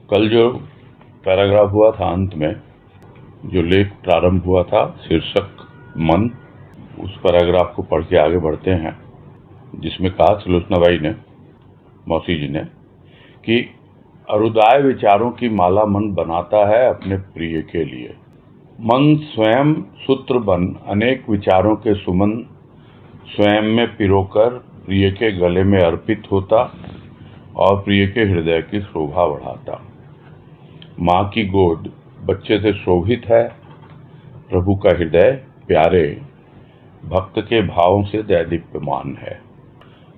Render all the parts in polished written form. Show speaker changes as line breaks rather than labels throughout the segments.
कल जो पैराग्राफ हुआ था अंत में, जो लेख प्रारंभ हुआ था शीर्षक मन, उस पैराग्राफ को पढ़ के आगे बढ़ते हैं, जिसमें कहा सुलोचनाबाई ने, मौसी जी ने, कि अरुदाय विचारों की माला मन बनाता है अपने प्रिय के लिए। मन स्वयं सूत्र बन अनेक विचारों के सुमन स्वयं में पिरोकर प्रिय के गले में अर्पित होता और प्रिय के हृदय की शोभा बढ़ाता। माँ की गोद बच्चे से शोभित है, प्रभु का हृदय प्यारे भक्त के भावों से दैदीप्यमान है।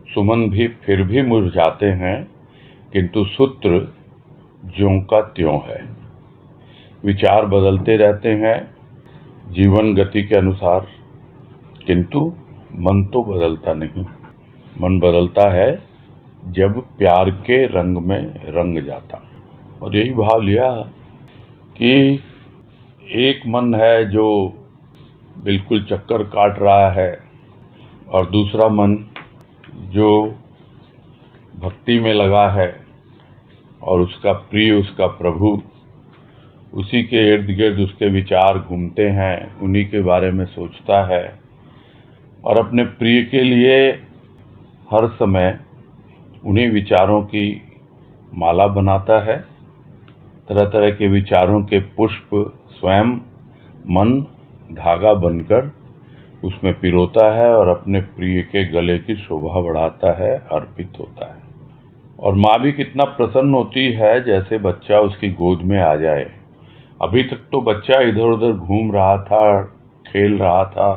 सुमन भी फिर भी मुरझाते हैं, किंतु सूत्र ज्यों का त्यों है। विचार बदलते रहते हैं जीवन गति के अनुसार, किंतु मन तो बदलता नहीं। मन बदलता है जब प्यार के रंग में रंग जाता। और यही भाव लिया कि एक मन है जो बिल्कुल चक्कर काट रहा है, और दूसरा मन जो भक्ति में लगा है और उसका प्रिय, उसका प्रभु, उसी के इर्द गिर्द उसके विचार घूमते हैं, उन्हीं के बारे में सोचता है और अपने प्रिय के लिए हर समय उन्हीं विचारों की माला बनाता है। तरह तरह के विचारों के पुष्प स्वयं मन धागा बनकर उसमें पिरोता है और अपने प्रिय के गले की शोभा बढ़ाता है, अर्पित होता है। और माँ भी कितना प्रसन्न होती है जैसे बच्चा उसकी गोद में आ जाए। अभी तक तो बच्चा इधर उधर घूम रहा था, खेल रहा था,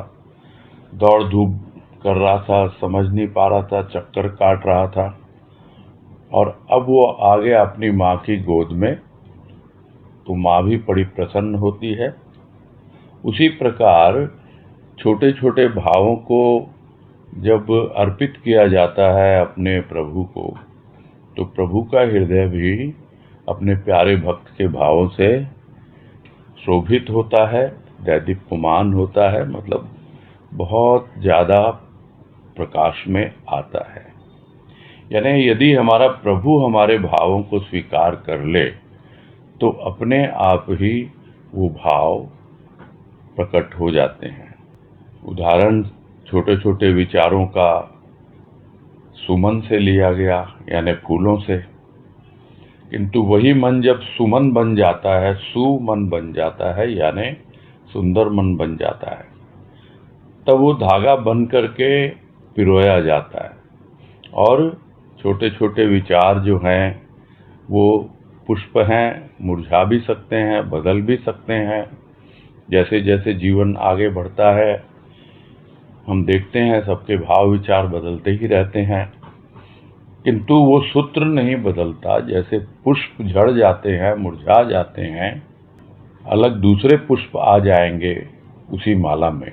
दौड़ धूप कर रहा था, समझ नहीं पा रहा था, चक्कर काट रहा था, और अब वो आ गया अपनी माँ की गोद में, तो माँ भी बड़ी प्रसन्न होती है। उसी प्रकार छोटे छोटे भावों को जब अर्पित किया जाता है अपने प्रभु को, तो प्रभु का हृदय भी अपने प्यारे भक्त के भावों से शोभित होता है, दैदीप्यमान होता है, मतलब बहुत ज़्यादा प्रकाश में आता है। यानी यदि हमारा प्रभु हमारे भावों को स्वीकार कर ले तो अपने आप ही वो भाव प्रकट हो जाते हैं। उदाहरण छोटे छोटे विचारों का सुमन से लिया गया, यानी फूलों से, किंतु वही मन जब सुमन बन जाता है, सुमन बन जाता है, यानी सुंदर मन बन जाता है, तब वो धागा बन करके पिरोया जाता है। और छोटे छोटे विचार जो हैं वो पुष्प हैं, मुरझा भी सकते हैं, बदल भी सकते हैं। जैसे जैसे जीवन आगे बढ़ता है हम देखते हैं सबके भाव विचार बदलते ही रहते हैं, किंतु वो सूत्र नहीं बदलता। जैसे पुष्प झड़ जाते हैं, मुरझा जाते हैं, अलग दूसरे पुष्प आ जाएंगे उसी माला में,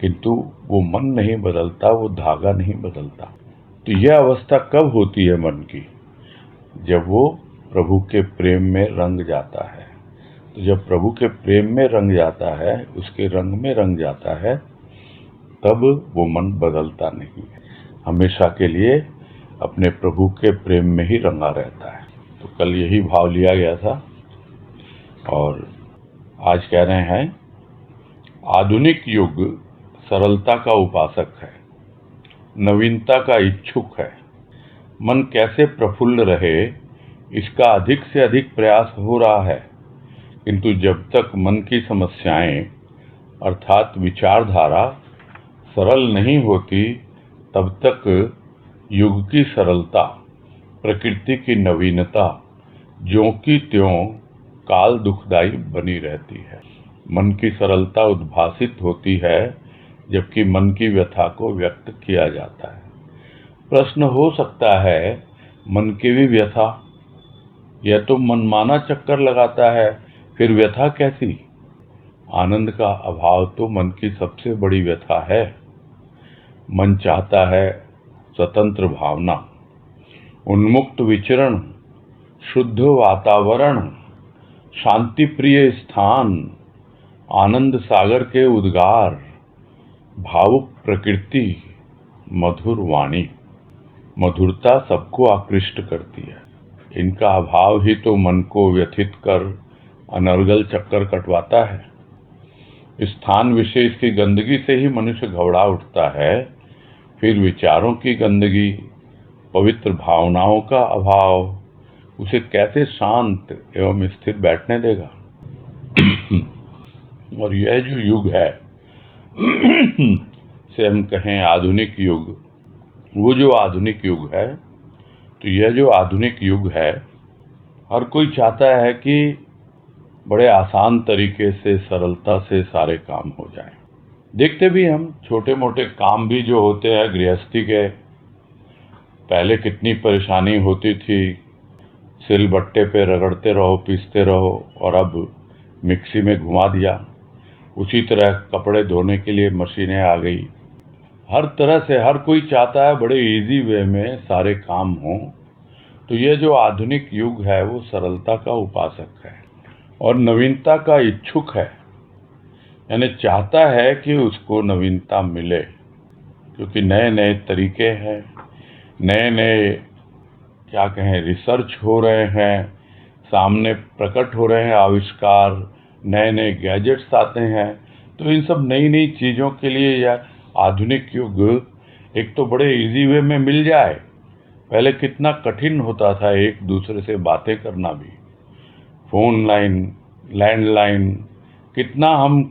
किंतु वो मन नहीं बदलता, वो धागा नहीं बदलता। तो यह अवस्था कब होती है मन की? जब वो प्रभु के प्रेम में रंग जाता है। तो जब प्रभु के प्रेम में रंग जाता है, उसके रंग में रंग जाता है, तब वो मन बदलता नहीं है, हमेशा के लिए अपने प्रभु के प्रेम में ही रंगा रहता है। तो कल यही भाव लिया गया था, और आज कह रहे हैं आधुनिक युग सरलता का उपासक है, नवीनता का इच्छुक है। मन कैसे प्रफुल्ल रहे, इसका अधिक से अधिक प्रयास हो रहा है, किंतु जब तक मन की समस्याएं अर्थात विचारधारा सरल नहीं होती, तब तक युग की सरलता, प्रकृति की नवीनता ज्यों की त्यों काल दुखदाई बनी रहती है। मन की सरलता उद्भासित होती है जबकि मन की व्यथा को व्यक्त किया जाता है। प्रश्न हो सकता है, मन की भी व्यथा? यह तो मनमाना चक्कर लगाता है, फिर व्यथा कैसी? आनंद का अभाव तो मन की सबसे बड़ी व्यथा है। मन चाहता है स्वतंत्र भावना, उन्मुक्त विचरण, शुद्ध वातावरण, शांति प्रिय स्थान, आनंद सागर के उद्गार, भावुक प्रकृति, मधुर वाणी। मधुरता सबको आकृष्ट करती है। इनका अभाव ही तो मन को व्यथित कर अनर्गल चक्कर कटवाता है। स्थान विशेष की गंदगी से ही मनुष्य घबरा उठता है, फिर विचारों की गंदगी, पवित्र भावनाओं का अभाव उसे कैसे शांत एवं स्थिर बैठने देगा। और यह जो युग है से हम कहें आधुनिक युग, वो जो आधुनिक युग है, तो यह जो आधुनिक युग है, हर कोई चाहता है कि बड़े आसान तरीके से, सरलता से सारे काम हो जाएं। देखते भी हम छोटे मोटे काम भी जो होते हैं गृहस्थी के, पहले कितनी परेशानी होती थी, सिलबट्टे पे रगड़ते रहो, पीसते रहो, और अब मिक्सी में घुमा दिया। उसी तरह कपड़े धोने के लिए मशीनें आ गई। हर तरह से हर कोई चाहता है बड़े इजी वे में सारे काम हों। तो यह जो आधुनिक युग है वो सरलता का उपासक है और नवीनता का इच्छुक है, यानी चाहता है कि उसको नवीनता मिले, क्योंकि नए नए तरीके हैं, नए नए क्या कहें रिसर्च हो रहे हैं, सामने प्रकट हो रहे हैं आविष्कार, नए नए गैजेट्स आते हैं। तो इन सब नई नई चीज़ों के लिए यह आधुनिक युग एक तो बड़े इजी वे में मिल जाए। पहले कितना कठिन होता था एक दूसरे से बातें करना भी, फोन लाइन, लैंडलाइन, कितना हम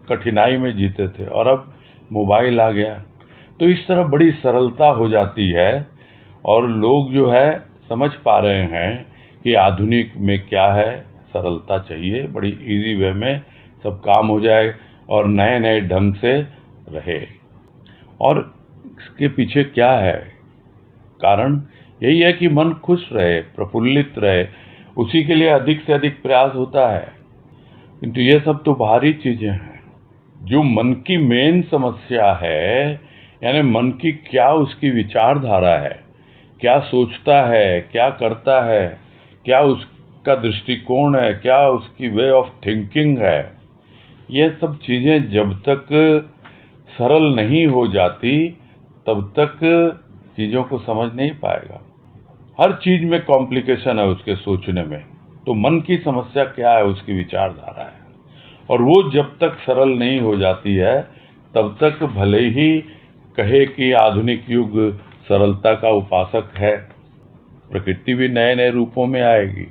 कठिनाई में जीते थे, और अब मोबाइल आ गया। तो इस तरह बड़ी सरलता हो जाती है और लोग जो है समझ पा रहे हैं कि आधुनिक में क्या है, सरलता चाहिए, बड़ी इजी वे में सब काम हो जाए और नए नए ढंग से रहे। और इसके पीछे क्या है कारण? यही है कि मन खुश रहे, प्रफुल्लित रहे, उसी के लिए अधिक से अधिक प्रयास होता है। किंतु ये सब तो बाहरी चीजें हैं। जो मन की मेन समस्या है, यानी मन की क्या उसकी विचारधारा है, क्या सोचता है, क्या करता है, क्या उसका दृष्टिकोण है, क्या उसकी वे ऑफ थिंकिंग है, ये सब चीजें जब तक सरल नहीं हो जाती तब तक चीजों को समझ नहीं पाएगा। हर चीज में कॉम्प्लिकेशन है उसके सोचने में। तो मन की समस्या क्या है? उसकी विचारधारा है, और वो जब तक सरल नहीं हो जाती है तब तक भले ही कहे कि आधुनिक युग सरलता का उपासक है, प्रकृति भी नए नए रूपों में आएगी,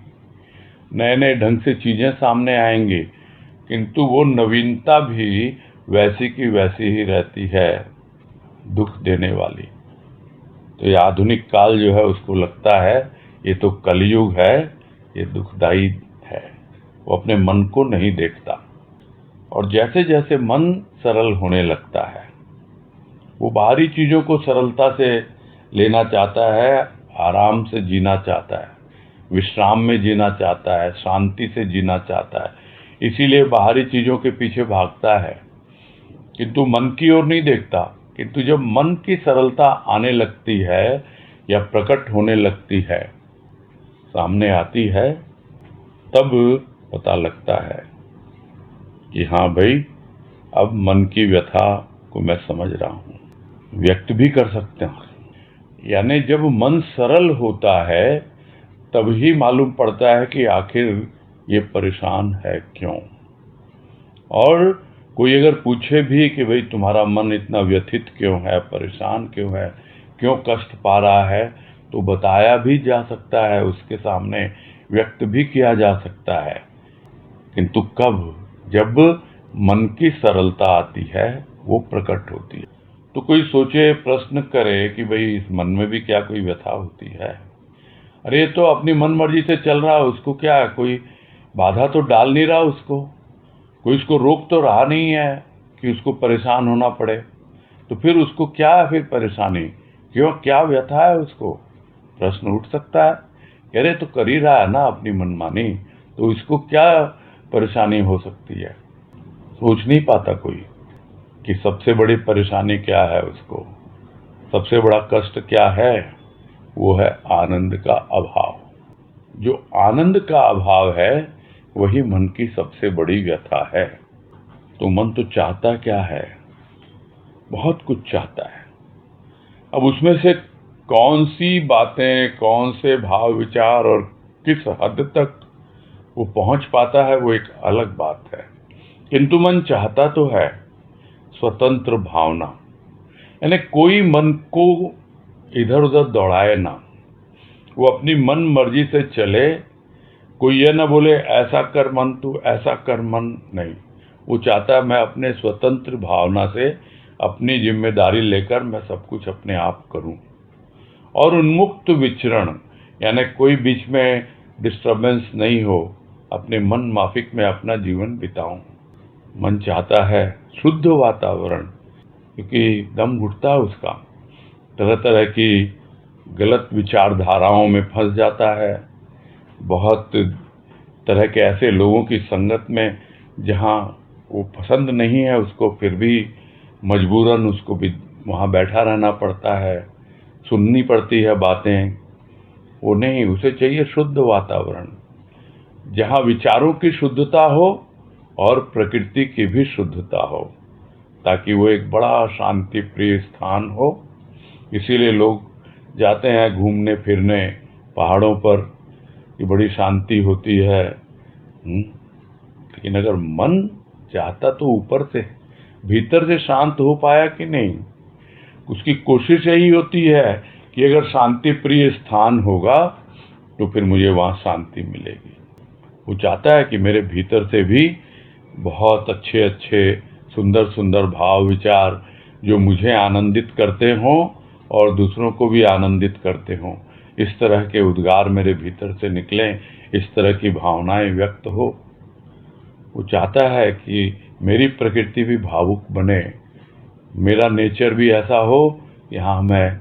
नए नए ढंग से चीजें सामने आएंगी, किंतु वो नवीनता भी वैसी की वैसी ही रहती है, दुख देने वाली। तो ये आधुनिक काल जो है उसको लगता है ये तो कलयुग है, ये दुखदाई है। वो अपने मन को नहीं देखता, और जैसे जैसे मन सरल होने लगता है, वो बाहरी चीजों को सरलता से लेना चाहता है, आराम से जीना चाहता है, विश्राम में जीना चाहता है, शांति से जीना चाहता है, इसीलिए बाहरी चीजों के पीछे भागता है, किंतु मन की ओर नहीं देखता। किंतु जब मन की सरलता आने लगती है या प्रकट होने लगती है, सामने आती है, तब पता लगता है कि हाँ भाई, अब मन की व्यथा को मैं समझ रहा हूँ, व्यक्त भी कर सकते हैं। यानी जब मन सरल होता है तब ही मालूम पड़ता है कि आखिर ये परेशान है क्यों। और कोई अगर पूछे भी कि भाई तुम्हारा मन इतना व्यथित क्यों है, परेशान क्यों है, क्यों कष्ट पा रहा है, तो बताया भी जा सकता है, उसके सामने व्यक्त भी किया जा सकता है। किंतु कब? जब मन की सरलता आती है, वो प्रकट होती है। तो कोई सोचे, प्रश्न करे कि भाई इस मन में भी क्या कोई व्यथा होती है? अरे तो अपनी मन मर्जी से चल रहा है, उसको क्या है, कोई बाधा तो डाल नहीं रहा उसको, कोई उसको रोक तो रहा नहीं है कि उसको परेशान होना पड़े। तो फिर उसको क्या है फिर परेशानी, क्यों, क्या व्यथा है उसको? प्रश्न उठ सकता है। कह रहे तो कर ही रहा है ना अपनी मनमानी, तो इसको क्या परेशानी हो सकती है? सोच नहीं पाता कोई कि सबसे बड़ी परेशानी क्या है उसको, सबसे बड़ा कष्ट क्या है? वो है आनंद का अभाव। जो आनंद का अभाव है वही मन की सबसे बड़ी व्यथा है। तो मन तो चाहता क्या है? बहुत कुछ चाहता है। अब उसमें से कौन सी बातें, कौन से भाव विचार और किस हद तक वो पहुंच पाता है वो एक अलग बात है। किंतु मन चाहता तो है स्वतंत्र भावना, यानी कोई मन को इधर उधर दौड़ाए ना, वो अपनी मन मर्जी से चले। कोई ये ना बोले ऐसा कर मन, तू ऐसा कर मन, नहीं। वो चाहता है मैं अपने स्वतंत्र भावना से अपनी जिम्मेदारी लेकर मैं सब कुछ अपने आप करूं और उन्मुक्त विचरण, यानी कोई बीच में डिस्टरबेंस नहीं हो, अपने मन माफिक में अपना जीवन बिताऊं। मन चाहता है शुद्ध वातावरण, क्योंकि दम घुटता है उसका, तरह तरह की गलत विचारधाराओं में फंस जाता है, बहुत तरह के ऐसे लोगों की संगत में जहाँ वो पसंद नहीं है उसको, फिर भी मजबूरन उसको भी वहाँ बैठा रहना पड़ता है, सुननी पड़ती है बातें। वो नहीं, उसे चाहिए शुद्ध वातावरण, जहाँ विचारों की शुद्धता हो और प्रकृति की भी शुद्धता हो, ताकि वो एक बड़ा शांति प्रिय स्थान हो। इसीलिए लोग जाते हैं घूमने फिरने पहाड़ों पर, कि बड़ी शांति होती है। लेकिन अगर मन चाहता तो ऊपर से भीतर से शांत हो पाया कि नहीं? उसकी कोशिश यही होती है कि अगर शांति प्रिय स्थान होगा तो फिर मुझे वहाँ शांति मिलेगी। वो चाहता है कि मेरे भीतर से भी बहुत अच्छे अच्छे सुंदर सुंदर भाव विचार जो मुझे आनंदित करते हों और दूसरों को भी आनंदित करते हों, इस तरह के उद्गार मेरे भीतर से निकलें, इस तरह की भावनाएं व्यक्त हो। वो चाहता है कि मेरी प्रकृति भी भावुक बने, मेरा नेचर भी ऐसा हो कि हाँ मैं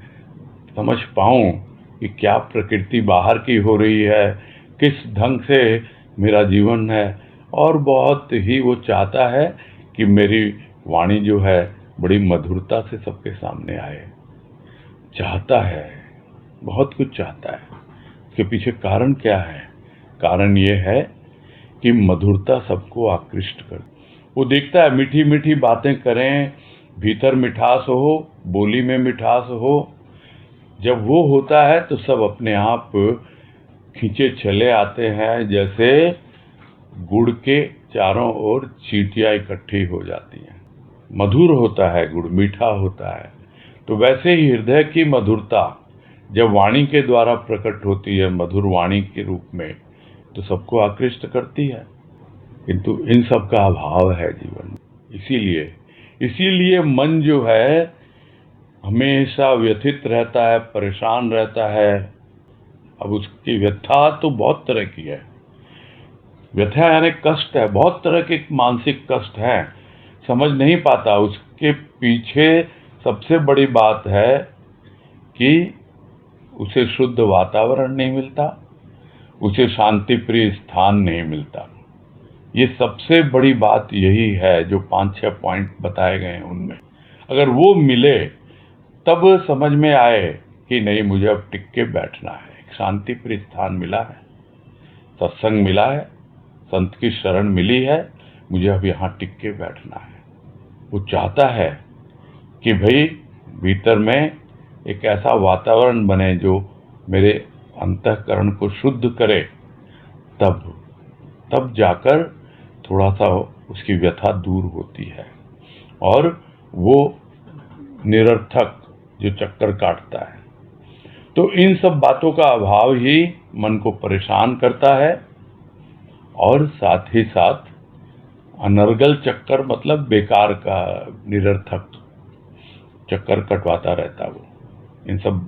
समझ पाऊँ कि क्या प्रकृति बाहर की हो रही है, किस ढंग से मेरा जीवन है। और बहुत ही वो चाहता है कि मेरी वाणी जो है बड़ी मधुरता से सबके सामने आए। चाहता है, बहुत कुछ चाहता है। इसके पीछे कारण क्या है? कारण ये है कि मधुरता सबको आकृष्ट कर। वो देखता है मीठी मीठी बातें करें, भीतर मिठास हो, बोली में मिठास हो। जब वो होता है तो सब अपने आप खींचे चले आते हैं, जैसे गुड़ के चारों ओर चींटियां इकट्ठी हो जाती हैं। मधुर होता है गुड़, मीठा होता है। तो वैसे ही हृदय की मधुरता जब वाणी के द्वारा प्रकट होती है, मधुर वाणी के रूप में, तो सबको आकृष्ट करती है। किंतु इन सब का अभाव है जीवन में। इसीलिए मन जो है हमेशा व्यथित रहता है, परेशान रहता है। अब उसकी व्यथा तो बहुत तरह की है। व्यथा यानी कष्ट है, बहुत तरह के मानसिक कष्ट है, समझ नहीं पाता। उसके पीछे सबसे बड़ी बात है कि उसे शुद्ध वातावरण नहीं मिलता, उसे शांति प्रिय स्थान नहीं मिलता। ये सबसे बड़ी बात यही है जो 5-6 पॉइंट बताए गए हैं उनमें अगर वो मिले तब समझ में आए कि नहीं, मुझे अब टिक के बैठना है। एक शांति प्रिय स्थान मिला है, सत्संग मिला है, संत की शरण मिली है, मुझे अब यहाँ टिक के बैठना है। वो चाहता है कि भाई भीतर में एक ऐसा वातावरण बने जो मेरे अंतःकरण को शुद्ध करे, तब जाकर थोड़ा सा उसकी व्यथा दूर होती है और वो निरर्थक जो चक्कर काटता है। तो इन सब बातों का अभाव ही मन को परेशान करता है और साथ ही साथ अनर्गल चक्कर, मतलब बेकार का निरर्थक चक्कर कटवाता रहता वो, इन सब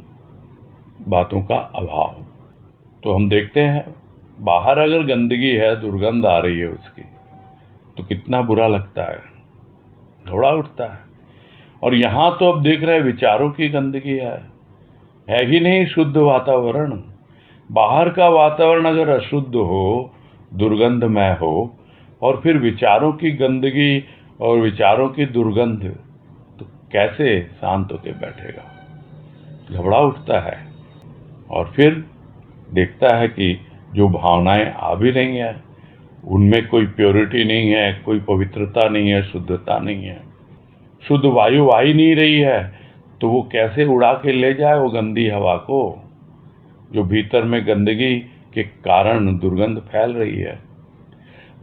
बातों का अभाव। तो हम देखते हैं बाहर अगर गंदगी है, दुर्गंध आ रही है उसकी, तो कितना बुरा लगता है, घबरा उठता है। और यहाँ तो अब देख रहे हैं विचारों की गंदगी है ही नहीं शुद्ध वातावरण। बाहर का वातावरण अगर अशुद्ध हो, दुर्गंधमय हो, और फिर विचारों की गंदगी और विचारों की दुर्गंध, तो कैसे शांत होकर बैठेगा? घबरा उठता है और फिर देखता है कि जो भावनाएं आ भी रही हैं उनमें कोई प्योरिटी नहीं है, कोई पवित्रता नहीं है, शुद्धता नहीं है, शुद्ध वायु आ ही नहीं रही है, तो वो कैसे उड़ा के ले जाए वो गंदी हवा को? जो भीतर में गंदगी के कारण दुर्गंध फैल रही है।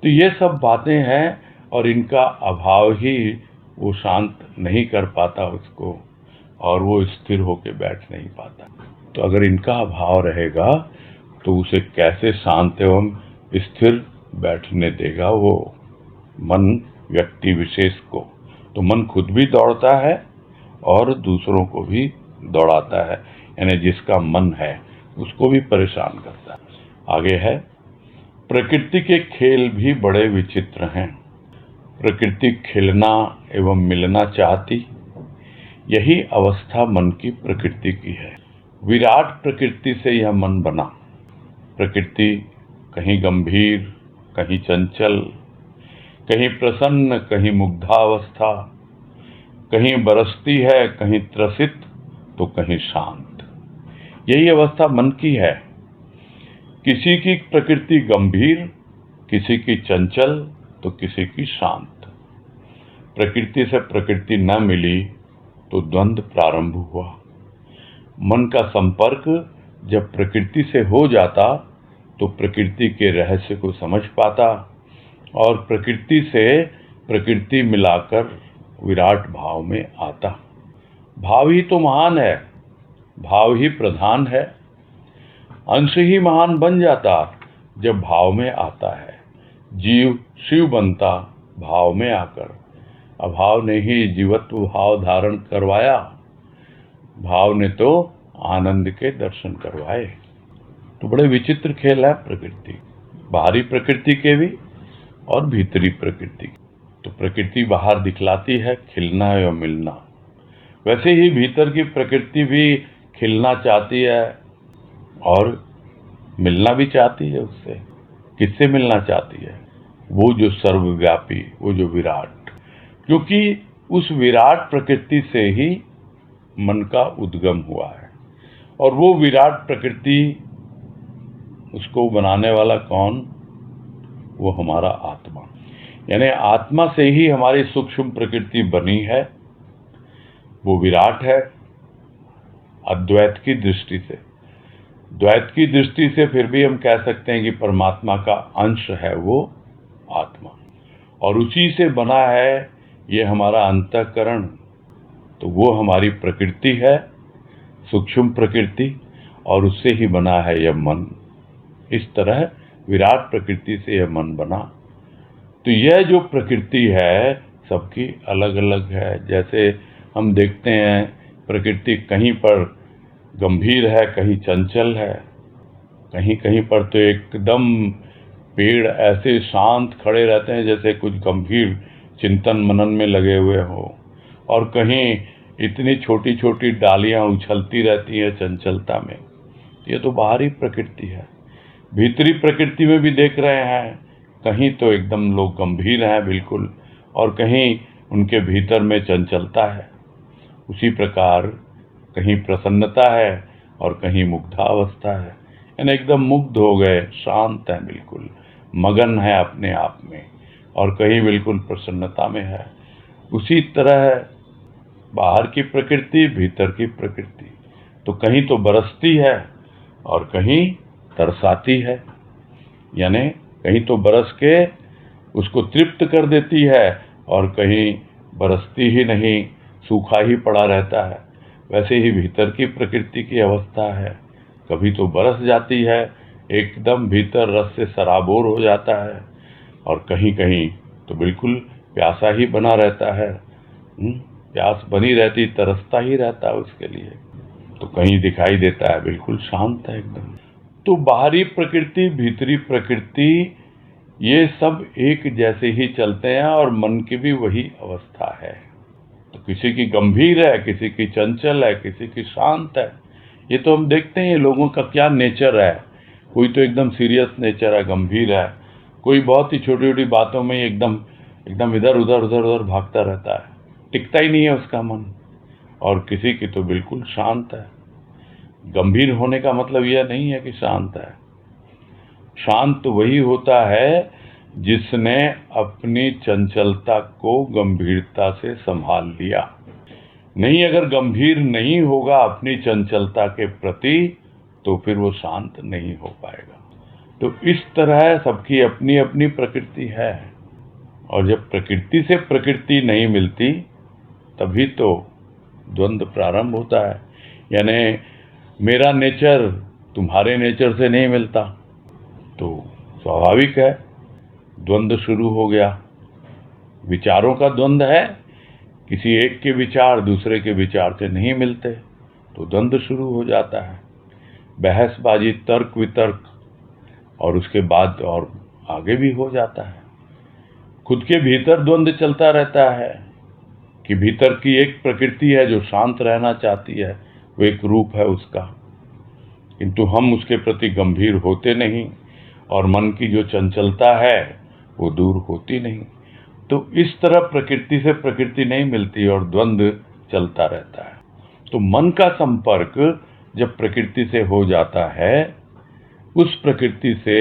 तो ये सब बातें हैं और इनका अभाव ही वो शांत नहीं कर पाता उसको, और वो स्थिर होकर बैठ नहीं पाता। तो अगर इनका अभाव रहेगा तो उसे कैसे शांत एवं स्थिर बैठने देगा वो मन व्यक्ति विशेष को। तो मन खुद भी दौड़ता है और दूसरों को भी दौड़ाता है, यानी जिसका मन है उसको भी परेशान करता है। आगे है, प्रकृति के खेल भी बड़े विचित्र हैं। प्रकृति खिलना एवं मिलना चाहती, यही अवस्था मन की प्रकृति की है। विराट प्रकृति से यह मन बना। प्रकृति कहीं गंभीर, कहीं चंचल, कहीं प्रसन्न, कहीं मुग्धावस्था, कहीं बरसती है, कहीं त्रसित, तो कहीं शांत। यही अवस्था मन की है। किसी की प्रकृति गंभीर, किसी की चंचल, तो किसी की शांत। प्रकृति से प्रकृति न मिली तो द्वंद्व प्रारंभ हुआ। मन का संपर्क जब प्रकृति से हो जाता तो प्रकृति के रहस्य को समझ पाता और प्रकृति से प्रकृति मिलाकर विराट भाव में आता। भाव ही तो महान है, भाव ही प्रधान है। अंश ही महान बन जाता जब भाव में आता है। जीव शिव बनता भाव में आकर। अभाव ने ही जीवत्व भाव धारण करवाया, भाव ने तो आनंद के दर्शन करवाए। तो बड़े विचित्र खेल है प्रकृति, बाहरी प्रकृति के भी और भीतरी प्रकृति। तो प्रकृति बाहर दिखलाती है खिलना या मिलना, वैसे ही भीतर की प्रकृति भी खिलना चाहती है और मिलना भी चाहती है उससे। किससे मिलना चाहती है? वो जो सर्वव्यापी, वो जो विराट, क्योंकि उस विराट प्रकृति से ही मन का उद्गम हुआ है। और वो विराट प्रकृति, उसको बनाने वाला कौन? वो हमारा आत्मा। यानी आत्मा से ही हमारी सूक्ष्म प्रकृति बनी है, वो विराट है। अद्वैत की दृष्टि से, द्वैत की दृष्टि से फिर भी हम कह सकते हैं कि परमात्मा का अंश है वो आत्मा, और उसी से बना है ये हमारा अंतःकरण। तो वो हमारी प्रकृति है, सूक्ष्म प्रकृति, और उससे ही बना है यह मन। इस तरह विराट प्रकृति से यह मन बना। तो यह जो प्रकृति है सबकी अलग अलग है। जैसे हम देखते हैं प्रकृति कहीं पर गंभीर है, कहीं चंचल है, कहीं कहीं पर तो एकदम पेड़ ऐसे शांत खड़े रहते हैं जैसे कुछ गंभीर चिंतन मनन में लगे हुए हो, और कहीं इतनी छोटी छोटी डालियां उछलती रहती हैं चंचलता में। ये तो बाहरी प्रकृति है। भीतरी प्रकृति में भी देख रहे हैं, कहीं तो एकदम लोग गंभीर हैं बिल्कुल, और कहीं उनके भीतर में चंचलता है। उसी प्रकार कहीं प्रसन्नता है और कहीं मुग्धावस्था है, यानी एकदम मुग्ध हो गए, शांत है, बिल्कुल मगन है अपने आप में, और कहीं बिल्कुल प्रसन्नता में है। उसी तरह बाहर की प्रकृति, भीतर की प्रकृति, तो कहीं तो बरसती है और कहीं तरसाती है। यानी कहीं तो बरस के उसको तृप्त कर देती है और कहीं बरसती ही नहीं, सूखा ही पड़ा रहता है। वैसे ही भीतर की प्रकृति की अवस्था है, कभी तो बरस जाती है, एकदम भीतर रस से सराबोर हो जाता है, और कहीं कहीं तो बिल्कुल प्यासा ही बना रहता है। प्यास बनी रहती, तरसता ही रहता है उसके लिए। तो कहीं दिखाई देता है बिल्कुल शांत है एकदम। तो बाहरी प्रकृति, भीतरी प्रकृति, ये सब एक जैसे ही चलते हैं, और मन की भी वही अवस्था है। तो किसी की गंभीर है, किसी की चंचल है, किसी की शांत है। ये तो हम देखते हैं लोगों का क्या नेचर है। कोई तो एकदम सीरियस नेचर है, गंभीर है, कोई बहुत ही छोटी छोटी बातों में एकदम एकदम इधर उधर भागता रहता है, टिकता ही नहीं है उसका मन। और किसी की तो बिल्कुल शांत है। गंभीर होने का मतलब यह नहीं है कि शांत है। शांत वही होता है जिसने अपनी चंचलता को गंभीरता से संभाल लिया। नहीं, अगर गंभीर नहीं होगा अपनी चंचलता के प्रति तो फिर वो शांत नहीं हो पाएगा। तो इस तरह सबकी अपनी अपनी प्रकृति है, और जब प्रकृति से प्रकृति नहीं मिलती तभी तो द्वंद्व प्रारंभ होता है। यानी मेरा नेचर तुम्हारे नेचर से नहीं मिलता, तो स्वाभाविक है द्वंद्व शुरू हो गया। विचारों का द्वंद्व है, किसी एक के विचार दूसरे के विचार से नहीं मिलते तो द्वंद्व शुरू हो जाता है, बहसबाजी, तर्क वितर्क, और उसके बाद और आगे भी हो जाता है। खुद के भीतर द्वंद्व चलता रहता है कि भीतर की एक प्रकृति है जो शांत रहना चाहती है, वो एक रूप है उसका, किंतु हम उसके प्रति गंभीर होते नहीं, और मन की जो चंचलता है वो दूर होती नहीं। तो इस तरह प्रकृति से प्रकृति नहीं मिलती और द्वंद्व चलता रहता है। तो मन का संपर्क जब प्रकृति से हो जाता है, उस प्रकृति से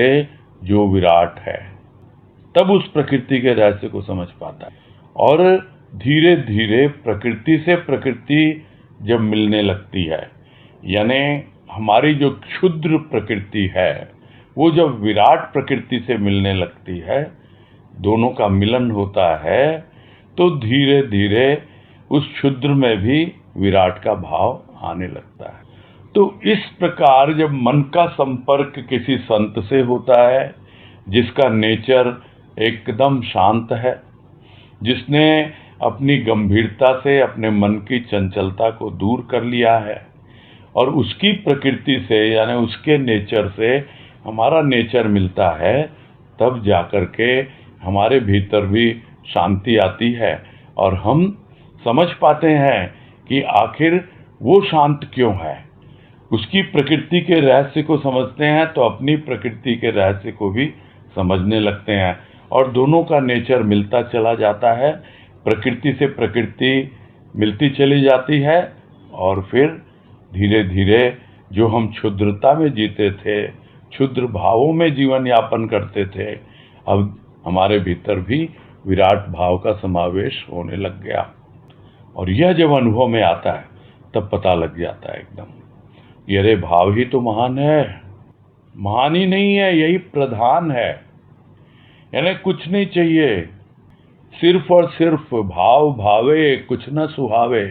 जो विराट है, तब उस प्रकृति के रहस्य को समझ पाता है। और धीरे धीरे प्रकृति से प्रकृति जब मिलने लगती है, यानी हमारी जो क्षुद्र प्रकृति है वो जब विराट प्रकृति से मिलने लगती है, दोनों का मिलन होता है, तो धीरे धीरे उस क्षुद्र में भी विराट का भाव आने लगता है। तो इस प्रकार जब मन का संपर्क किसी संत से होता है जिसका नेचर एकदम शांत है, जिसने अपनी गंभीरता से अपने मन की चंचलता को दूर कर लिया है, और उसकी प्रकृति से यानी उसके नेचर से हमारा नेचर मिलता है, तब जाकर के हमारे भीतर भी शांति आती है और हम समझ पाते हैं कि आखिर वो शांत क्यों है। उसकी प्रकृति के रहस्य को समझते हैं तो अपनी प्रकृति के रहस्य को भी समझने लगते हैं, और दोनों का नेचर मिलता चला जाता है, प्रकृति से प्रकृति मिलती चली जाती है, और फिर धीरे धीरे जो हम क्षुद्रता में जीते थे, क्षुद्र भावों में जीवन यापन करते थे, अब हमारे भीतर भी विराट भाव का समावेश होने लग गया। और यह जब अनुभव में आता है तब पता लग जाता है एकदम, ये अरे भाव ही तो महान है। महान ही नहीं है, यही प्रधान है। यानी कुछ नहीं चाहिए, सिर्फ और सिर्फ भाव भावे कुछ न सुहावे।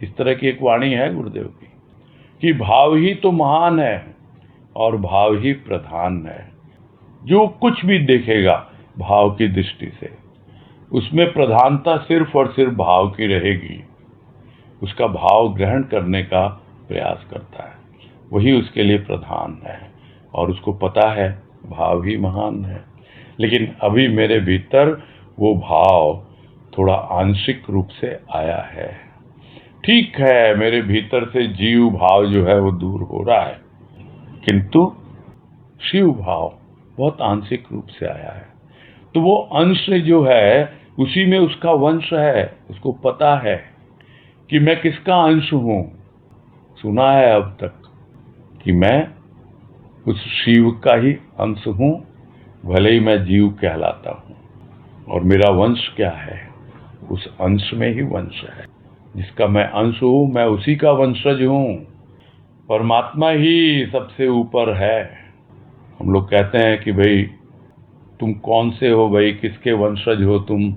इस तरह की एक वाणी है गुरुदेव की कि भाव ही तो महान है और भाव ही प्रधान है। जो कुछ भी देखेगा भाव की दृष्टि से, उसमें प्रधानता सिर्फ और सिर्फ भाव की रहेगी। उसका भाव ग्रहण करने का प्रयास करता है, वही उसके लिए प्रधान है, और उसको पता है भाव ही महान है। लेकिन अभी मेरे भीतर वो भाव थोड़ा आंशिक रूप से आया है। ठीक है, मेरे भीतर से जीव भाव जो है वो दूर हो रहा है, किंतु शिव भाव बहुत आंशिक रूप से आया है। तो वो अंश जो है उसी में उसका वंश है, उसको पता है कि मैं किसका अंश हूं। सुना है अब तक कि मैं उस शिव का ही अंश हूं, भले ही मैं जीव कहलाता हूं। और मेरा वंश क्या है? उस अंश में ही वंश है, जिसका मैं अंश हूं, मैं उसी का वंशज हूं। परमात्मा ही सबसे ऊपर है। हम लोग कहते हैं कि भाई तुम कौन से हो, भाई किसके वंशज हो तुम,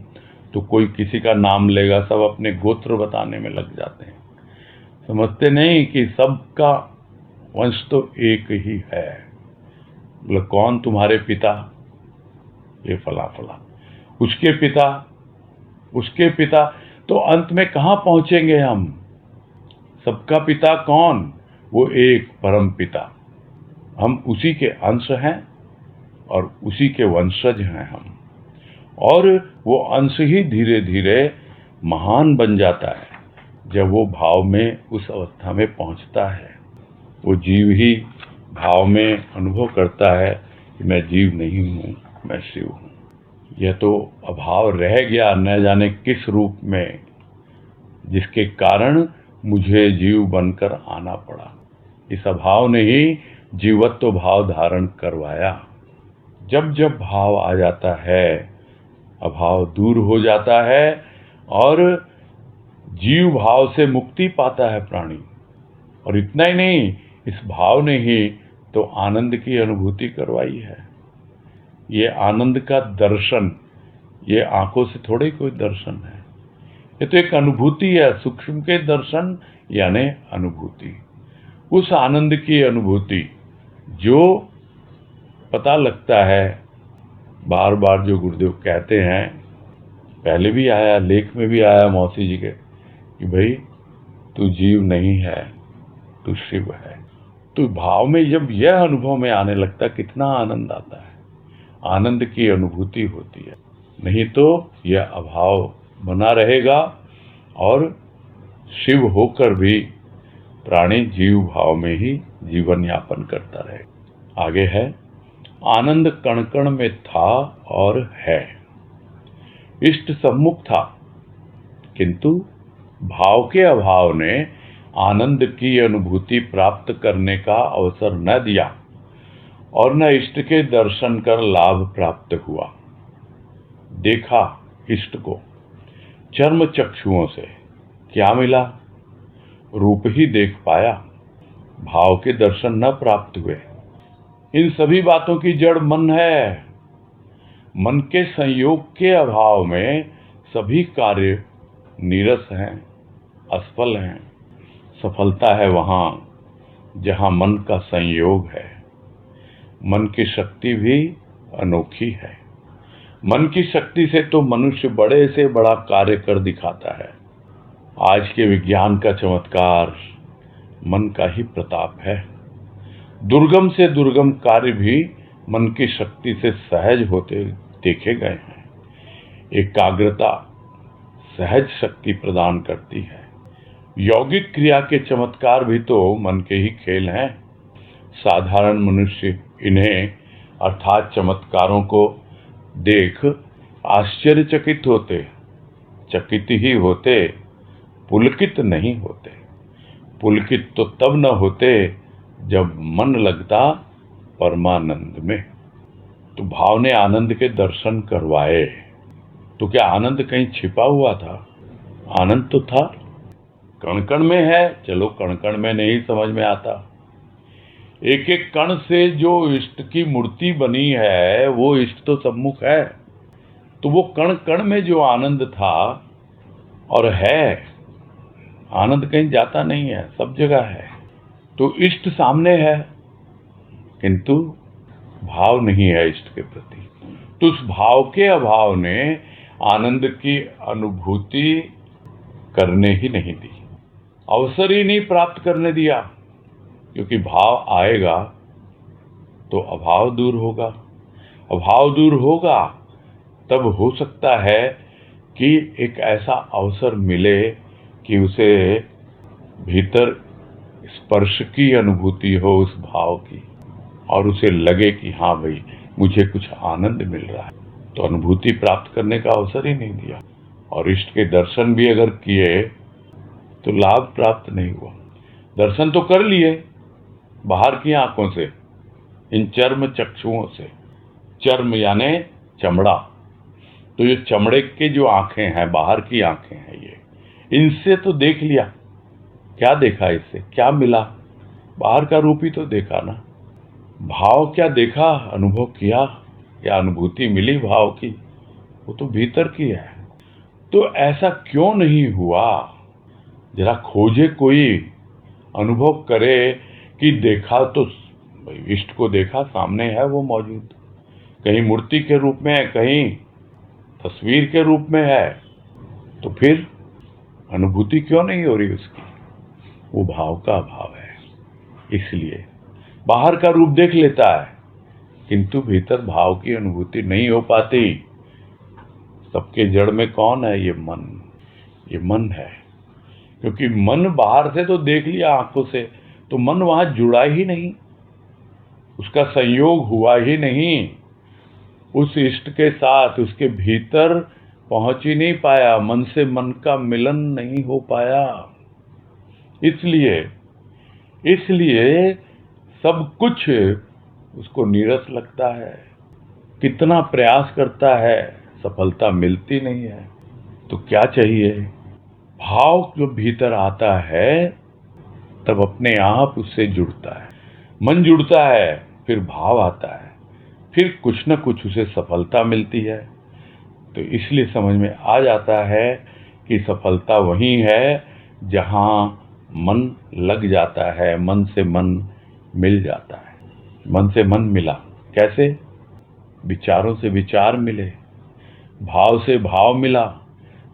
तो कोई किसी का नाम लेगा, सब अपने गोत्र बताने में लग जाते हैं। समझते नहीं कि सबका वंश तो एक ही है। बोले कौन? तुम्हारे पिता, ये फला फला, उसके पिता, उसके पिता, तो अंत में कहाँ पहुंचेंगे हम? सबका पिता कौन? वो एक परम पिता। हम उसी के अंश हैं और उसी के वंशज हैं हम। और वो अंश ही धीरे धीरे महान बन जाता है जब वो भाव में उस अवस्था में पहुंचता है। वो जीव ही भाव में अनुभव करता है कि मैं जीव नहीं हूँ, मैं शिव हूँ। यह तो अभाव रह गया न जाने किस रूप में, जिसके कारण मुझे जीव बनकर आना पड़ा। इस अभाव ने ही जीवत्व भाव धारण करवाया। जब जब भाव आ जाता है, अभाव दूर हो जाता है और जीव भाव से मुक्ति पाता है प्राणी। और इतना ही नहीं, इस भाव ने ही तो आनंद की अनुभूति करवाई है। ये आनंद का दर्शन, ये आंखों से थोड़े कोई दर्शन है, ये तो एक अनुभूति है। सूक्ष्म के दर्शन यानी अनुभूति, उस आनंद की अनुभूति जो पता लगता है। बार बार जो गुरुदेव कहते हैं, पहले भी आया, लेख में भी आया मौसी जी के, कि भाई तू जीव नहीं है, तू शिव है। तो भाव में जब यह अनुभव में आने लगता, कितना आनंद आता है, आनंद की अनुभूति होती है। नहीं तो यह अभाव बना रहेगा और शिव होकर भी प्राणी जीव भाव में ही जीवन यापन करता रहेगा। आगे है, आनंद कण कण में था और है। इष्ट सम्मुख था, किंतु भाव के अभाव ने आनंद की अनुभूति प्राप्त करने का अवसर न दिया और न इष्ट के दर्शन कर लाभ प्राप्त हुआ। देखा इष्ट को चर्म चक्षुओं से, क्या मिला? रूप ही देख पाया, भाव के दर्शन न प्राप्त हुए। इन सभी बातों की जड़ मन है। मन के संयोग के अभाव में सभी कार्य नीरस हैं, असफल हैं। सफलता है वहां जहां मन का संयोग है। मन की शक्ति भी अनोखी है। मन की शक्ति से तो मनुष्य बड़े से बड़ा कार्य कर दिखाता है। आज के विज्ञान का चमत्कार मन का ही प्रताप है। दुर्गम से दुर्गम कार्य भी मन की शक्ति से सहज होते देखे गए हैं। एकाग्रता सहज शक्ति प्रदान करती है। यौगिक क्रिया के चमत्कार भी तो मन के ही खेल हैं। साधारण मनुष्य इन्हें अर्थात चमत्कारों को देख आश्चर्यचकित होते, चकित ही होते, पुलकित नहीं होते। पुलकित तो तब न होते जब मन लगता परमानंद में। तो भाव ने आनंद के दर्शन करवाए, तो क्या आनंद कहीं छिपा हुआ था? आनंद तो था, कण कण में है। चलो कण कण में नहीं समझ में आता, एक एक कण से जो इष्ट की मूर्ति बनी है वो इष्ट तो सम्मुख है। तो वो कण कण में जो आनंद था और है, आनंद कहीं जाता नहीं है, सब जगह है। तो इष्ट सामने है, किंतु भाव नहीं है इष्ट के प्रति। तो उस भाव के अभाव ने आनंद की अनुभूति करने ही नहीं दी, अवसर ही नहीं प्राप्त करने दिया। क्योंकि भाव आएगा तो अभाव दूर होगा, अभाव दूर होगा तब हो सकता है कि एक ऐसा अवसर मिले कि उसे भीतर स्पर्श की अनुभूति हो उस भाव की, और उसे लगे कि हाँ भाई मुझे कुछ आनंद मिल रहा है। तो अनुभूति प्राप्त करने का अवसर ही नहीं दिया, और इष्ट के दर्शन भी अगर किए तो लाभ प्राप्त नहीं हुआ। दर्शन तो कर लिए बाहर की आंखों से, इन चर्म चक्षुओं से। चर्म यानी चमड़ा, तो ये चमड़े के जो आंखें हैं, बाहर की आंखें हैं, ये इनसे तो देख लिया। क्या देखा? इससे क्या मिला? बाहर का रूप ही तो देखा ना। भाव क्या देखा, अनुभव किया, या अनुभूति मिली भाव की? वो तो भीतर की है। तो ऐसा क्यों नहीं हुआ? जरा खोजे कोई, अनुभव करे कि देखा तो इष्ट को देखा, सामने है वो मौजूद, कहीं मूर्ति के रूप में है, कहीं तस्वीर के रूप में है। तो फिर अनुभूति क्यों नहीं हो रही उसकी? वो भाव का अभाव है। इसलिए बाहर का रूप देख लेता है, किंतु भीतर भाव की अनुभूति नहीं हो पाती। सबके जड़ में कौन है? ये मन। ये मन है, क्योंकि मन बाहर से तो देख लिया आंखों से, तो मन वहां जुड़ा ही नहीं, उसका संयोग हुआ ही नहीं उस इष्ट के साथ, उसके भीतर पहुंच ही नहीं पाया, मन से मन का मिलन नहीं हो पाया। इसलिए सब कुछ उसको नीरस लगता है, कितना प्रयास करता है, सफलता मिलती नहीं है। तो क्या चाहिए? भाव जो भीतर आता है तब अपने आप उससे जुड़ता है। मन जुड़ता है, फिर भाव आता है, फिर कुछ न कुछ उसे सफलता मिलती है। तो इसलिए समझ में आ जाता है कि सफलता वही है जहाँ मन लग जाता है, मन से मन मिल जाता है। मन से मन मिला कैसे? विचारों से विचार मिले, भाव से भाव मिला,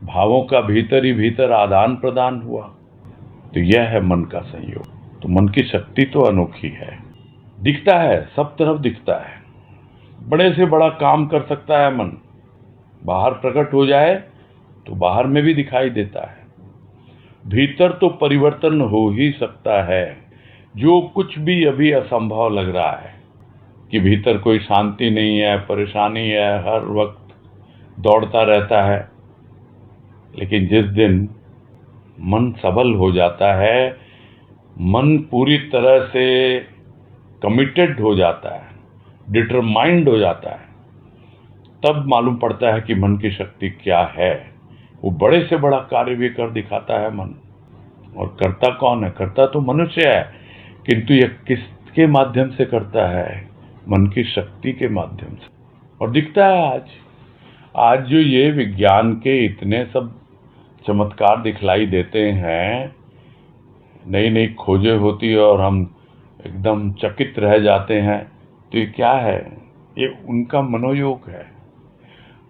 भावों का भीतर ही भीतर आदान प्रदान हुआ। तो यह है मन का संयोग। तो मन की शक्ति तो अनोखी है, दिखता है, सब तरफ दिखता है, बड़े से बड़ा काम कर सकता है मन। बाहर प्रकट हो जाए तो बाहर में भी दिखाई देता है। भीतर तो परिवर्तन हो ही सकता है। जो कुछ भी अभी असंभव लग रहा है कि भीतर कोई शांति नहीं है, परेशानी है, हर वक्त दौड़ता रहता है, लेकिन जिस दिन मन सबल हो जाता है, मन पूरी तरह से कमिटेड हो जाता है, डिटरमाइंड हो जाता है, तब मालूम पड़ता है कि मन की शक्ति क्या है। वो बड़े से बड़ा कार्य भी कर दिखाता है मन। और करता कौन है? करता तो मनुष्य है, किंतु यह किसके माध्यम से करता है? मन की शक्ति के माध्यम से। और दिखता है आज जो ये विज्ञान के इतने सब चमत्कार दिखलाई देते हैं, नई नई खोजें होती है और हम एकदम चकित रह जाते हैं। तो ये क्या है? ये उनका मनोयोग है।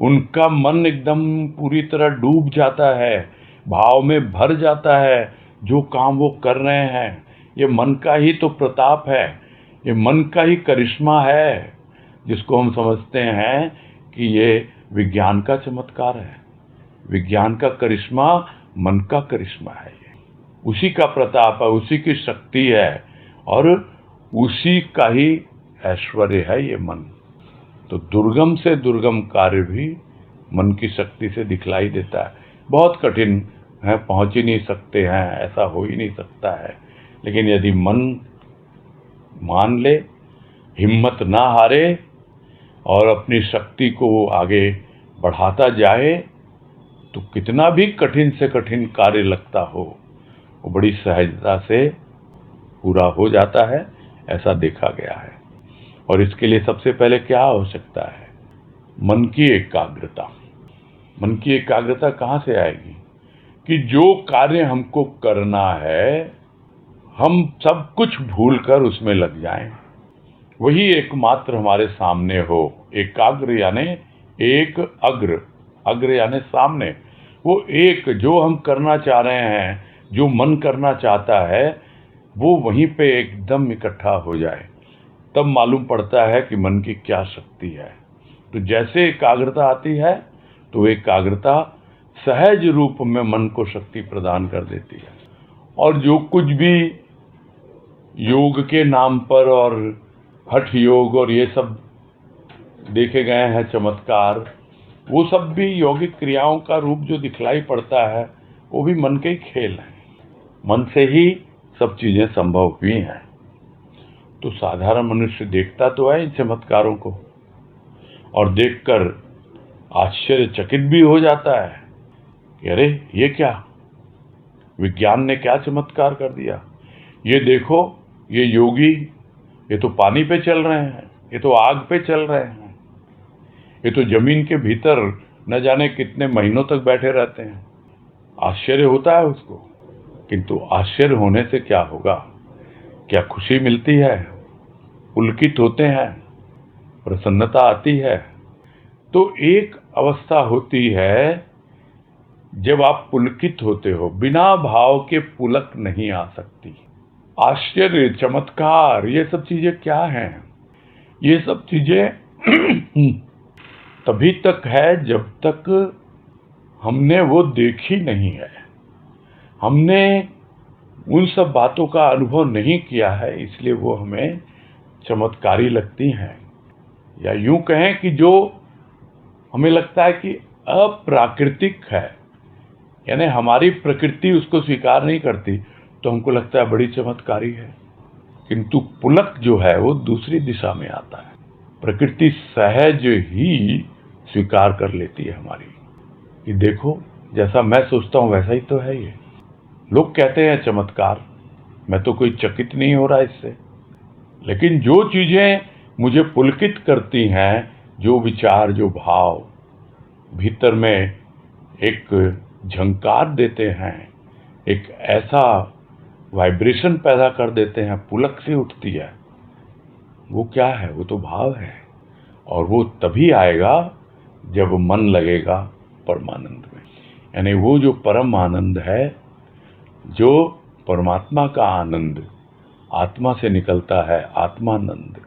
उनका मन एकदम पूरी तरह डूब जाता है, भाव में भर जाता है। जो काम वो कर रहे हैं, ये मन का ही तो प्रताप है, ये मन का ही करिश्मा है, जिसको हम समझते हैं कि ये विज्ञान का चमत्कार है। विज्ञान का करिश्मा मन का करिश्मा है। ये उसी का प्रताप है, उसी की शक्ति है और उसी का ही ऐश्वर्य है ये मन। तो दुर्गम से दुर्गम कार्य भी मन की शक्ति से दिखलाई देता है। बहुत कठिन है, पहुंच ही नहीं सकते हैं, ऐसा हो ही नहीं सकता है। लेकिन यदि मन मान ले, हिम्मत ना हारे और अपनी शक्ति को आगे बढ़ाता जाए, तो कितना भी कठिन से कठिन कार्य लगता हो, वो बड़ी सहजता से पूरा हो जाता है। ऐसा देखा गया है। और इसके लिए सबसे पहले क्या आवश्यकता है? मन की एकाग्रता। मन की एकाग्रता कहाँ से आएगी? कि जो कार्य हमको करना है, हम सब कुछ भूलकर उसमें लग जाएं, वही एकमात्र हमारे सामने हो। एकाग्र यानी एक, अग्र, अग्र यानी सामने। वो एक जो हम करना चाह रहे हैं, जो मन करना चाहता है, वो वहीं पे एकदम इकट्ठा हो जाए, तब मालूम पड़ता है कि मन की क्या शक्ति है। तो जैसे एकाग्रता आती है, तो एकाग्रता सहज रूप में मन को शक्ति प्रदान कर देती है। और जो कुछ भी योग के नाम पर और हठ योग और ये सब देखे गए हैं चमत्कार, वो सब भी यौगिक क्रियाओं का रूप जो दिखलाई पड़ता है, वो भी मन के ही खेल हैं। मन से ही सब चीजें संभव हुई हैं। तो साधारण मनुष्य देखता तो है इन चमत्कारों को, और देखकर आश्चर्यचकित भी हो जाता है कि अरे ये क्या, विज्ञान ने क्या चमत्कार कर दिया। ये देखो, ये योगी, ये तो पानी पे चल रहे हैं, ये तो आग पे चल रहे हैं, ये तो जमीन के भीतर न जाने कितने महीनों तक बैठे रहते हैं। आश्चर्य होता है उसको। किंतु आश्चर्य होने से क्या होगा? क्या खुशी मिलती है? पुलकित होते हैं, प्रसन्नता आती है। तो एक अवस्था होती है जब आप पुलकित होते हो, बिना भाव के पुलक नहीं आ सकती। आश्चर्य, चमत्कार, ये सब चीजें क्या हैं? ये सब चीजें तभी तक है जब तक हमने वो देखी नहीं है, हमने उन सब बातों का अनुभव नहीं किया है, इसलिए वो हमें चमत्कारी लगती हैं। या यूं कहें कि जो हमें लगता है कि अप्राकृतिक है, यानी हमारी प्रकृति उसको स्वीकार नहीं करती, तो हमको लगता है बड़ी चमत्कारी है। किंतु पुलक जो है वो दूसरी दिशा में आता है। प्रकृति सहज ही स्वीकार कर लेती है हमारी कि देखो, जैसा मैं सोचता हूं वैसा ही तो है ये। लोग कहते हैं चमत्कार, मैं तो कोई चकित नहीं हो रहा इससे। लेकिन जो चीजें मुझे पुलकित करती हैं, जो विचार, जो भाव भीतर में एक झंकार देते हैं, एक ऐसा वाइब्रेशन पैदा कर देते हैं, पुलक सी उठती है, वो क्या है? वो तो भाव है। और वो तभी आएगा जब मन लगेगा परमानंद में। यानी वो जो परम आनंद है, जो परमात्मा का आनंद आत्मा से निकलता है, आत्मानंद,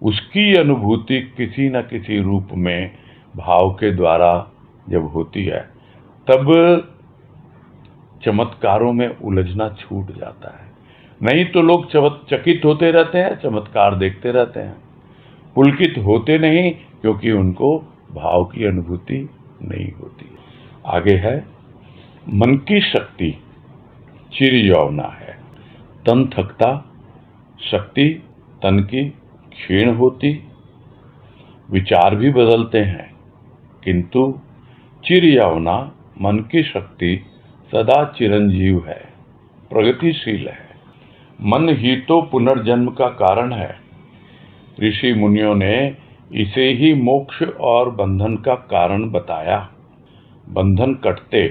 उसकी अनुभूति किसी न किसी रूप में भाव के द्वारा जब होती है, तब चमत्कारों में उलझना छूट जाता है। नहीं तो लोग चकित होते रहते हैं, चमत्कार देखते रहते हैं, पुलकित होते नहीं, क्योंकि उनको भाव की अनुभूति नहीं होती। आगे है, मन की शक्ति चिर यौवना है, तन थकता, शक्ति तन की क्षीण होती, विचार भी बदलते हैं, किंतु चिर यौवना मन की शक्ति सदा चिरंजीव है, प्रगतिशील है। मन ही तो पुनर्जन्म का कारण है। ऋषि मुनियों ने इसे ही मोक्ष और बंधन का कारण बताया। बंधन कटते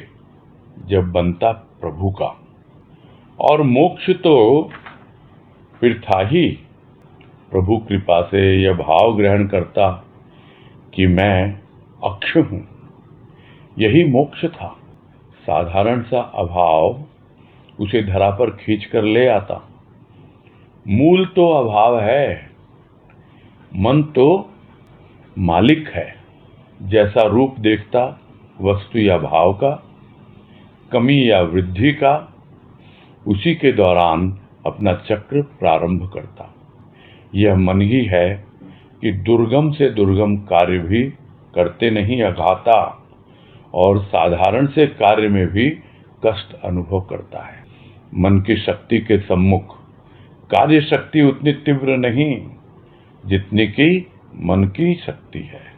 जब बनता प्रभु का, और मोक्ष तो फिर था ही प्रभु कृपा से यह भाव ग्रहण करता कि मैं अक्ष हूं। यही मोक्ष था। साधारण सा अभाव उसे धरा पर खींच कर ले आता। मूल तो अभाव है, मन तो मालिक है। जैसा रूप देखता वस्तु या भाव का, कमी या वृद्धि का, उसी के दौरान अपना चक्र प्रारंभ करता। यह मन ही है कि दुर्गम से दुर्गम कार्य भी करते नहीं अघाता, और साधारण से कार्य में भी कष्ट अनुभव करता है। मन की शक्ति के सम्मुख कार्य शक्ति उतनी तीव्र नहीं जितनी कि मन की शक्ति है।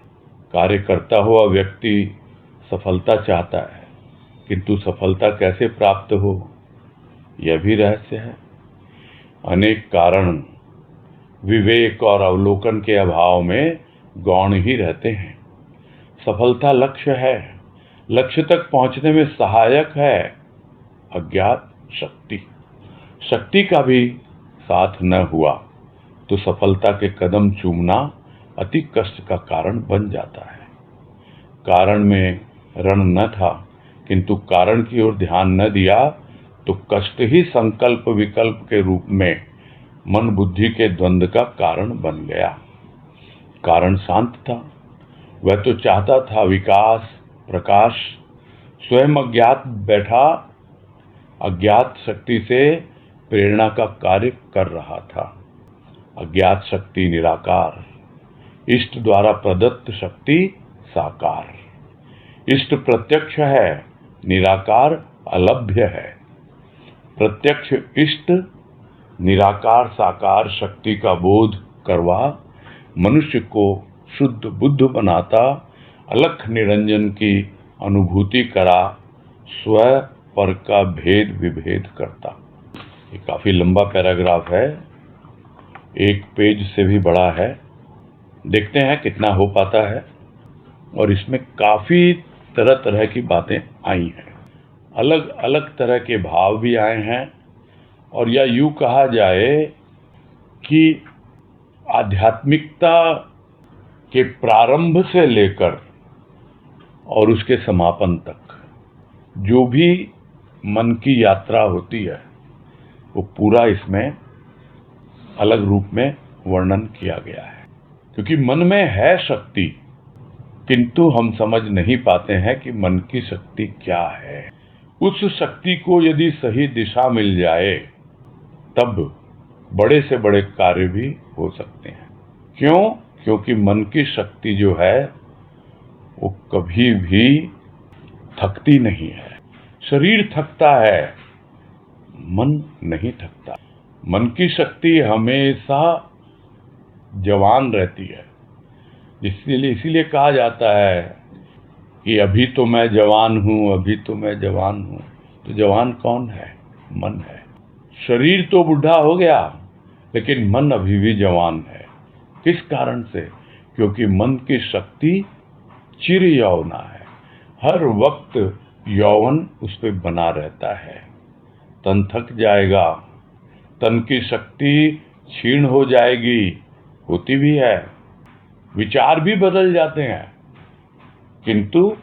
कार्य करता हुआ व्यक्ति सफलता चाहता है, किंतु सफलता कैसे प्राप्त हो, यह भी रहस्य है। अनेक कारण विवेक और अवलोकन के अभाव में गौण ही रहते हैं। सफलता लक्ष्य है, लक्ष्य तक पहुंचने में सहायक है। अज्ञात शक्ति, शक्ति का भी साथ न हुआ तो सफलता के कदम चूमना अति कष्ट का कारण बन जाता है। कारण में रण न था, किंतु कारण की ओर ध्यान न दिया तो कष्ट ही संकल्प विकल्प के रूप में मन बुद्धि के द्वंद्व का कारण बन गया। कारण शांत था, वह तो चाहता था विकास, प्रकाश। स्वयं अज्ञात बैठा, अज्ञात शक्ति से प्रेरणा का कार्य कर रहा था। अज्ञात शक्ति निराकार, इष्ट द्वारा प्रदत्त शक्ति साकार। इष्ट प्रत्यक्ष है, निराकार अलभ्य है। प्रत्यक्ष इष्ट, निराकार साकार शक्ति का बोध करवा मनुष्य को शुद्ध बुद्ध बनाता, अलख निरंजन की अनुभूति करा, स्व पर का भेद विभेद करता। ये काफी लंबा पैराग्राफ है, एक पेज से भी बड़ा है। देखते हैं कितना हो पाता है। और इसमें काफी तरह तरह की बातें आई हैं, अलग अलग तरह के भाव भी आए हैं। और या यूं कहा जाए कि आध्यात्मिकता के प्रारंभ से लेकर और उसके समापन तक जो भी मन की यात्रा होती है, वो पूरा इसमें अलग रूप में वर्णन किया गया है। क्योंकि मन में है शक्ति, किंतु हम समझ नहीं पाते हैं कि मन की शक्ति क्या है। उस शक्ति को यदि सही दिशा मिल जाए, तब बड़े से बड़े कार्य भी हो सकते हैं। क्यों? क्योंकि मन की शक्ति जो है वो कभी भी थकती नहीं है। शरीर थकता है, मन नहीं थकता। मन की शक्ति हमेशा जवान रहती है। इसीलिए कहा जाता है कि अभी तो मैं जवान हूं, अभी तो मैं जवान हूं। तो जवान कौन है? मन है। शरीर तो बूढ़ा हो गया, लेकिन मन अभी भी जवान है। किस कारण से? क्योंकि मन की शक्ति चिर यौवना है, हर वक्त यौवन उस पे बना रहता है। तन थक जाएगा, तन की शक्ति क्षीण हो जाएगी, होती भी है, विचार भी बदल जाते हैं, किंतु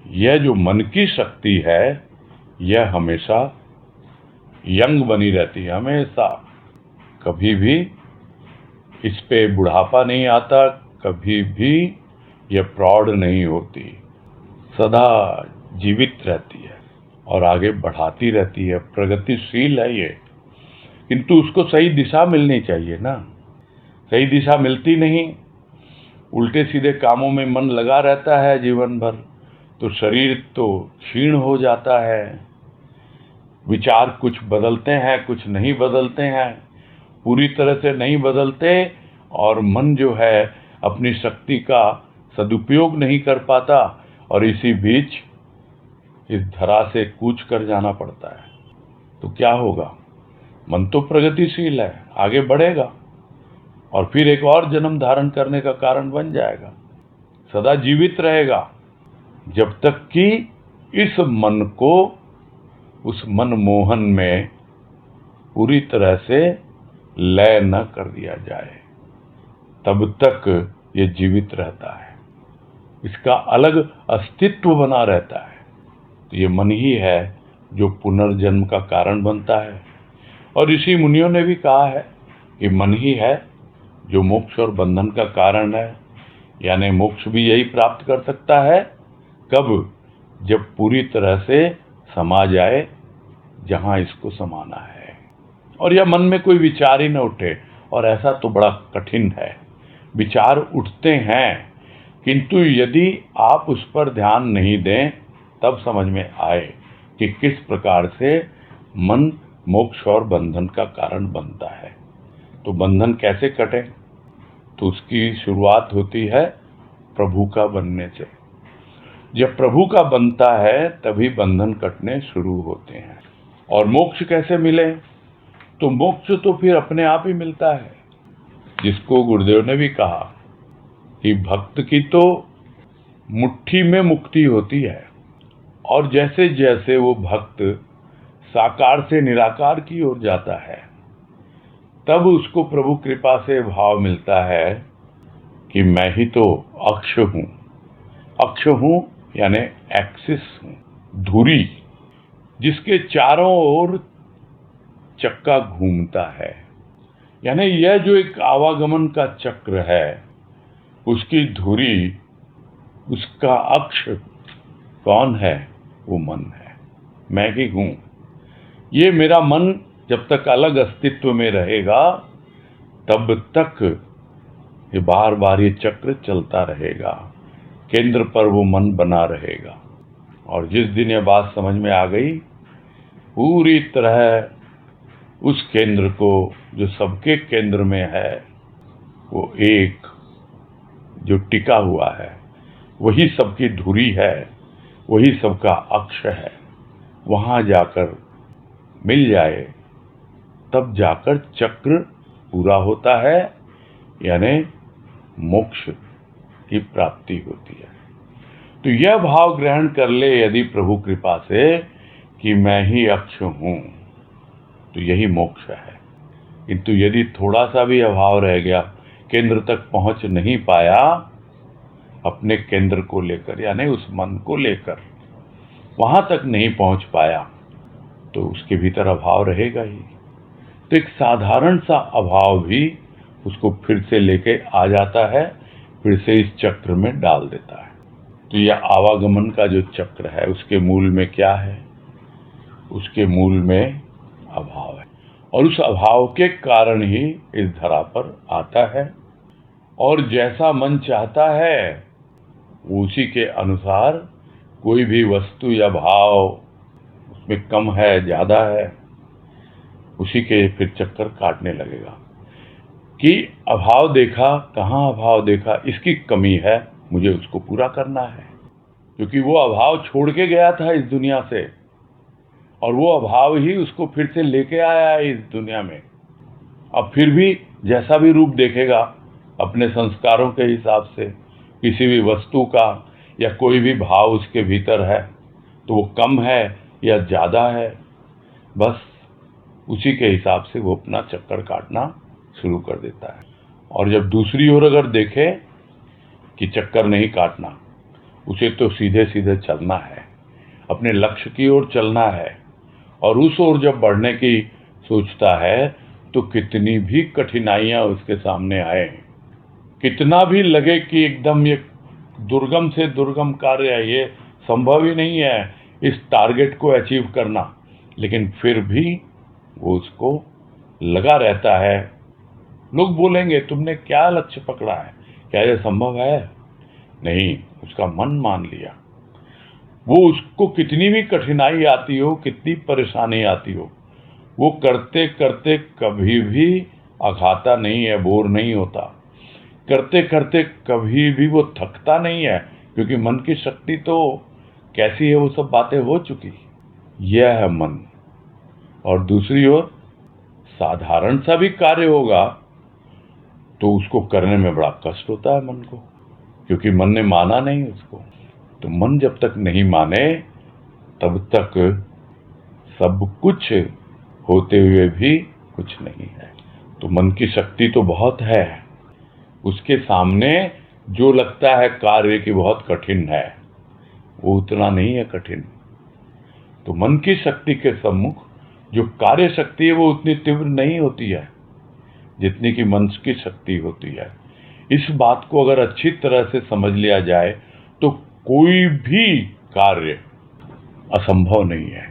यह जो मन की शक्ति है यह हमेशा यंग बनी रहती है, हमेशा। कभी भी इस पे बुढ़ापा नहीं आता, कभी भी यह प्रौढ़ नहीं होती, सदा जीवित रहती है और आगे बढ़ाती रहती है, प्रगतिशील है ये। किंतु उसको सही दिशा मिलनी चाहिए ना, सही दिशा मिलती नहीं, उल्टे सीधे कामों में मन लगा रहता है जीवन भर, तो शरीर तो क्षीण हो जाता है, विचार कुछ बदलते हैं कुछ नहीं बदलते हैं, पूरी तरह से नहीं बदलते, और मन जो है अपनी शक्ति का सदुपयोग नहीं कर पाता, और इसी बीच इस धरा से कूच कर जाना पड़ता है। तो क्या होगा? मन तो प्रगतिशील है, आगे बढ़ेगा और फिर एक और जन्म धारण करने का कारण बन जाएगा, सदा जीवित रहेगा, जब तक कि इस मन को उस मनमोहन में पूरी तरह से लय न कर दिया जाए, तब तक ये जीवित रहता है, इसका अलग अस्तित्व बना रहता है। तो ये मन ही है जो पुनर्जन्म का कारण बनता है। और ऋषि मुनियों ने भी कहा है कि मन ही है जो मोक्ष और बंधन का कारण है, यानी मोक्ष भी यही प्राप्त कर सकता है, कब? जब पूरी तरह से समा जाए जहां इसको समाना है, और यह मन में कोई विचार ही न उठे। और ऐसा तो बड़ा कठिन है, विचार उठते हैं, किंतु यदि आप उस पर ध्यान नहीं दें तब समझ में आए कि किस प्रकार से मन मोक्ष और बंधन का कारण बनता है। तो बंधन कैसे कटे? तो उसकी शुरुआत होती है प्रभु का बनने से। जब प्रभु का बनता है तभी बंधन कटने शुरू होते हैं। और मोक्ष कैसे मिले? तो मोक्ष तो फिर अपने आप ही मिलता है, जिसको गुरुदेव ने भी कहा कि भक्त की तो मुट्ठी में मुक्ति होती है, और जैसे जैसे वो भक्त साकार से निराकार की ओर जाता है तब उसको प्रभु कृपा से भाव मिलता है कि मैं ही तो अक्ष हूं। अक्ष हूं यानी एक्सिस हूं, धुरी, जिसके चारों ओर चक्का घूमता है। यानी यह जो एक आवागमन का चक्र है, उसकी धुरी, उसका अक्ष कौन है? वो मन है, मैं ही हूं। ये मेरा मन जब तक अलग अस्तित्व में रहेगा तब तक ये बार बार ये चक्र चलता रहेगा, केंद्र पर वो मन बना रहेगा। और जिस दिन ये बात समझ में आ गई, पूरी तरह उस केंद्र को जो सबके केंद्र में है, वो एक जो टिका हुआ है, वही सबकी धुरी है, वही सबका अक्ष है, वहां जाकर मिल जाए तब जाकर चक्र पूरा होता है, यानी मोक्ष की प्राप्ति होती है। तो यह भाव ग्रहण कर ले यदि प्रभु कृपा से कि मैं ही अक्ष हूं, तो यही मोक्ष है। किंतु यदि थोड़ा सा भी अभाव रह गया, केंद्र तक पहुंच नहीं पाया, अपने केंद्र को लेकर यानी उस मन को लेकर वहां तक नहीं पहुंच पाया, तो उसके भीतर अभाव रहेगा ही। तो एक साधारण सा अभाव भी उसको फिर से लेके आ जाता है, फिर से इस चक्र में डाल देता है। तो यह आवागमन का जो चक्र है, उसके मूल में क्या है? उसके मूल में अभाव है, और उस अभाव के कारण ही इस धरा पर आता है। और जैसा मन चाहता है उसी के अनुसार कोई भी वस्तु या भाव उसमें कम है ज्यादा है, उसी के फिर चक्कर काटने लगेगा कि अभाव देखा, कहाँ अभाव देखा, इसकी कमी है, मुझे उसको पूरा करना है। क्योंकि वो अभाव छोड़ के गया था इस दुनिया से, और वो अभाव ही उसको फिर से लेके आया है इस दुनिया में। अब फिर भी जैसा भी रूप देखेगा अपने संस्कारों के हिसाब से, किसी भी वस्तु का या कोई भी भाव उसके भीतर है तो वो कम है या ज़्यादा है, बस उसी के हिसाब से वो अपना चक्कर काटना शुरू कर देता है। और जब दूसरी ओर अगर देखे कि चक्कर नहीं काटना, उसे तो सीधे सीधे चलना है, अपने लक्ष्य की ओर चलना है, और उस ओर जब बढ़ने की सोचता है तो कितनी भी कठिनाइयां उसके सामने आए, कितना भी लगे कि एकदम ये दुर्गम से दुर्गम कार्य है, ये संभव ही नहीं है इस टारगेट को अचीव करना, लेकिन फिर भी वो उसको लगा रहता है। लोग बोलेंगे तुमने क्या लक्ष्य पकड़ा है, क्या ये संभव है? नहीं, उसका मन मान लिया। वो उसको कितनी भी कठिनाई आती हो, कितनी परेशानी आती हो, वो करते करते कभी भी अघाता नहीं है, बोर नहीं होता, करते करते कभी भी वो थकता नहीं है, क्योंकि मन की शक्ति तो कैसी है वो सब बातें हो चुकी। यह है मन। और दूसरी ओर साधारण सा भी कार्य होगा तो उसको करने में बड़ा कष्ट होता है मन को, क्योंकि मन ने माना नहीं उसको। तो मन जब तक नहीं माने तब तक सब कुछ होते हुए भी कुछ नहीं है। तो मन की शक्ति तो बहुत है, उसके सामने जो लगता है कार्य कि बहुत कठिन है, वो उतना नहीं है कठिन। तो मन की शक्ति के सम्मुख जो कार्य शक्ति है वो उतनी तीव्र नहीं होती है जितनी कि मन की शक्ति होती है। इस बात को अगर अच्छी तरह से समझ लिया जाए तो कोई भी कार्य असंभव नहीं है।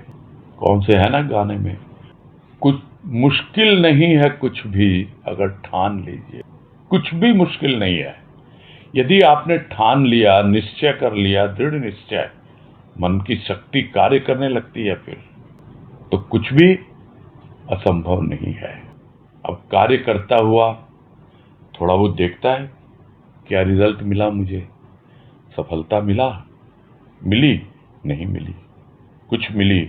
कौन से है ना गाने में, कुछ मुश्किल नहीं है कुछ भी अगर ठान लीजिए। कुछ भी मुश्किल नहीं है यदि आपने ठान लिया, निश्चय कर लिया, दृढ़ निश्चय, मन की शक्ति कार्य करने लगती है फिर तो कुछ भी असंभव नहीं है। अब कार्य करता हुआ थोड़ा बहुत देखता है क्या रिजल्ट मिला, मुझे सफलता मिला, मिली नहीं मिली, कुछ मिली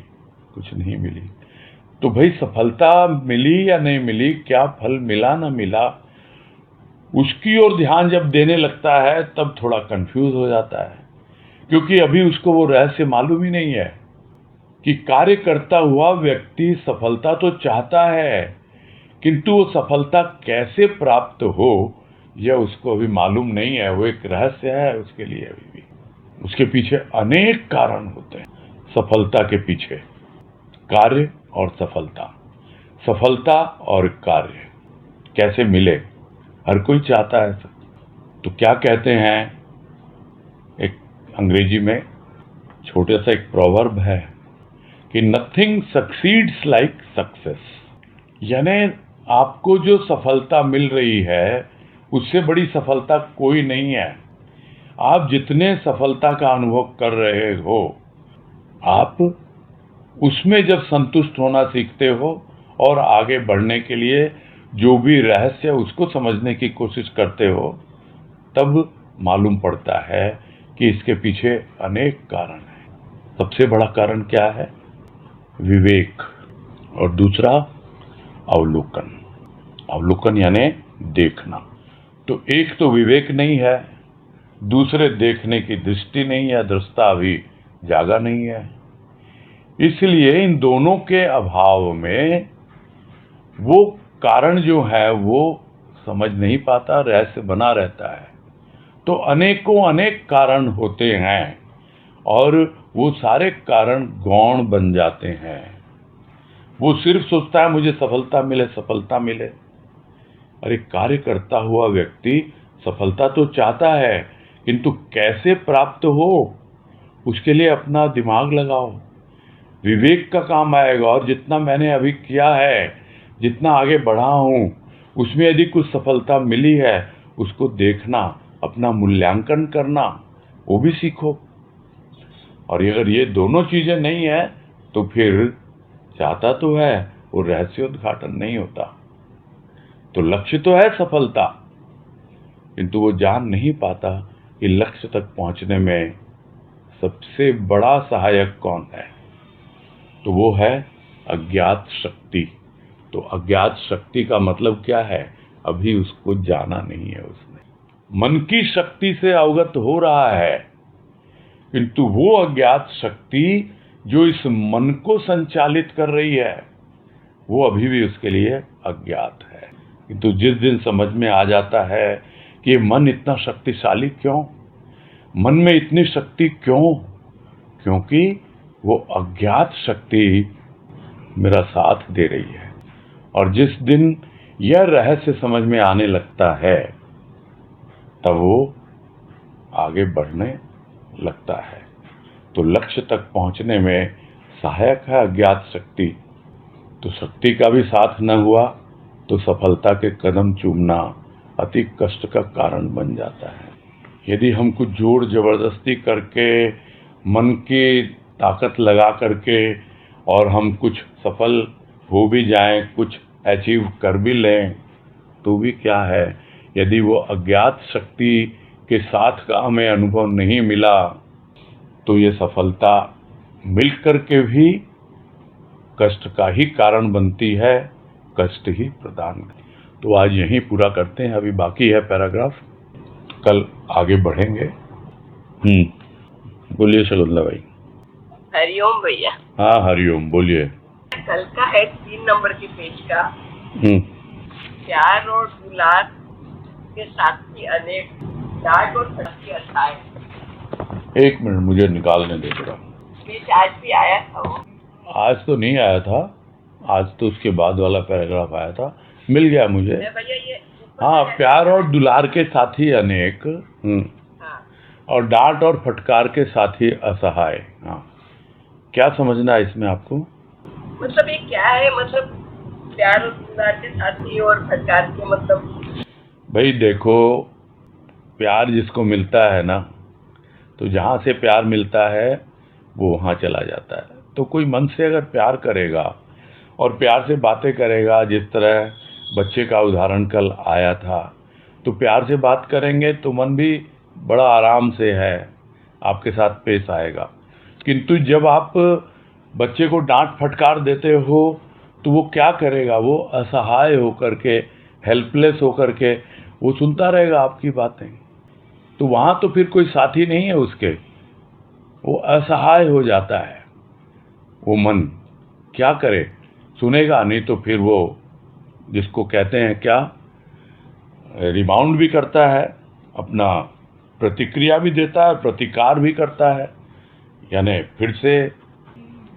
कुछ नहीं मिली। तो भाई सफलता मिली या नहीं मिली, क्या फल मिला ना मिला, उसकी ओर ध्यान जब देने लगता है तब थोड़ा कंफ्यूज हो जाता है, क्योंकि अभी उसको वो रहस्य मालूम ही नहीं है कि कार्य करता हुआ व्यक्ति सफलता तो चाहता है, किंतु वो सफलता कैसे प्राप्त हो यह उसको अभी मालूम नहीं है। वो एक रहस्य है उसके लिए अभी भी। उसके पीछे अनेक कारण होते हैं। सफलता के पीछे कार्य और सफलता, सफलता और कार्य कैसे मिले, हर कोई चाहता है। तो क्या कहते हैं, एक अंग्रेजी में छोटे सा एक प्रोवर्ब है कि नथिंग सक्सीड्स लाइक सक्सेस, यानी आपको जो सफलता मिल रही है उससे बड़ी सफलता कोई नहीं है। आप जितने सफलता का अनुभव कर रहे हो, आप उसमें जब संतुष्ट होना सीखते हो और आगे बढ़ने के लिए जो भी रहस्य उसको समझने की कोशिश करते हो, तब मालूम पड़ता है कि इसके पीछे अनेक कारण हैं। सबसे बड़ा कारण क्या है? विवेक, और दूसरा अवलोकन। अवलोकन यानी देखना। तो एक तो विवेक नहीं है, दूसरे देखने की दृष्टि नहीं है, दृष्टा अभी जागा नहीं है। इसलिए इन दोनों के अभाव में वो कारण जो है वो समझ नहीं पाता, रहस्य बना रहता है। तो अनेकों अनेक कारण होते हैं और वो सारे कारण गौण बन जाते हैं। वो सिर्फ सोचता है मुझे सफलता मिले, सफलता मिले। अरे कार्य करता हुआ व्यक्ति सफलता तो चाहता है, किंतु कैसे प्राप्त हो उसके लिए अपना दिमाग लगाओ, विवेक का काम आएगा। और जितना मैंने अभी किया है, जितना आगे बढ़ा हूं, उसमें यदि कुछ सफलता मिली है उसको देखना, अपना मूल्यांकन करना, वो भी सीखो। और अगर ये दोनों चीजें नहीं है तो फिर चाहता तो है, वो रहस्योद्घाटन नहीं होता। तो लक्ष्य तो है सफलता, किंतु वो जान नहीं पाता कि लक्ष्य तक पहुंचने में सबसे बड़ा सहायक कौन है। तो वो है अज्ञात शक्ति, तो अज्ञात शक्ति का मतलब क्या है, अभी उसको जाना नहीं है उसने। मन की शक्ति से अवगत हो रहा है, किंतु वो अज्ञात शक्ति जो इस मन को संचालित कर रही है वो अभी भी उसके लिए अज्ञात है। किंतु जिस दिन समझ में आ जाता है कि मन इतना शक्तिशाली क्यों, मन में इतनी शक्ति क्यों, क्योंकि वो अज्ञात शक्ति मेरा साथ दे रही है। और जिस दिन यह रहस्य समझ में आने लगता है तब वो आगे बढ़ने लगता है। तो लक्ष्य तक पहुंचने में सहायक है अज्ञात शक्ति। तो शक्ति का भी साथ न हुआ तो सफलता के कदम चूमना अति कष्ट का कारण बन जाता है। यदि हम कुछ जोर जबरदस्ती करके, मन की ताकत लगा करके और हम कुछ सफल हो भी जाएं, कुछ अचीव कर भी लें, तो भी क्या है, यदि वो अज्ञात शक्ति के साथ का हमें अनुभव नहीं मिला तो ये सफलता मिल करके भी कष्ट का ही कारण बनती है, कष्ट ही प्रदान करती है। तो आज यहीं पूरा करते हैं, अभी बाकी है पैराग्राफ, कल आगे बढ़ेंगे। बोलिए शकुंतला भाई।
हरिओम भैया।
हाँ हरिओम, बोलिए।
कल का है 3 नंबर के पेज का। प्यार और दुलार के साथ ही अनेक डांट और फटके अथाए।
एक मिनट मुझे निकालने दे थोड़ा।
पेज आज भी आया था वो?
आज तो नहीं आया था, आज तो उसके बाद वाला पैराग्राफ आया था, मिल गया मुझे।
भैया ये
हाँ, प्यार और दुलार के साथ ही अनेक,
हाँ।
और डांट और फटकार के साथ ही असहाय। हाँ, क्या समझना है इसमें आपको?
मतलब ये क्या है, मतलब प्यार और दुलार के साथ ही और फटकार के मतलब?
भाई देखो, प्यार जिसको मिलता है ना, तो जहाँ से प्यार मिलता है वो वहाँ चला जाता है। तो कोई मन से अगर प्यार करेगा और प्यार से बातें करेगा, जिस तरह बच्चे का उदाहरण कल आया था, तो प्यार से बात करेंगे तो मन भी बड़ा आराम से है आपके साथ पेश आएगा। किंतु जब आप बच्चे को डांट फटकार देते हो तो वो क्या करेगा, वो असहाय होकर के, हेल्पलेस होकर के वो सुनता रहेगा आपकी बातें। तो वहाँ तो फिर कोई साथी नहीं है उसके, वो असहाय हो जाता है। वो मन क्या करे, सुनेगा नहीं तो फिर वो, जिसको कहते हैं क्या, रिबाउंड भी करता है, अपना प्रतिक्रिया भी देता है, प्रतिकार भी करता है। यानी फिर से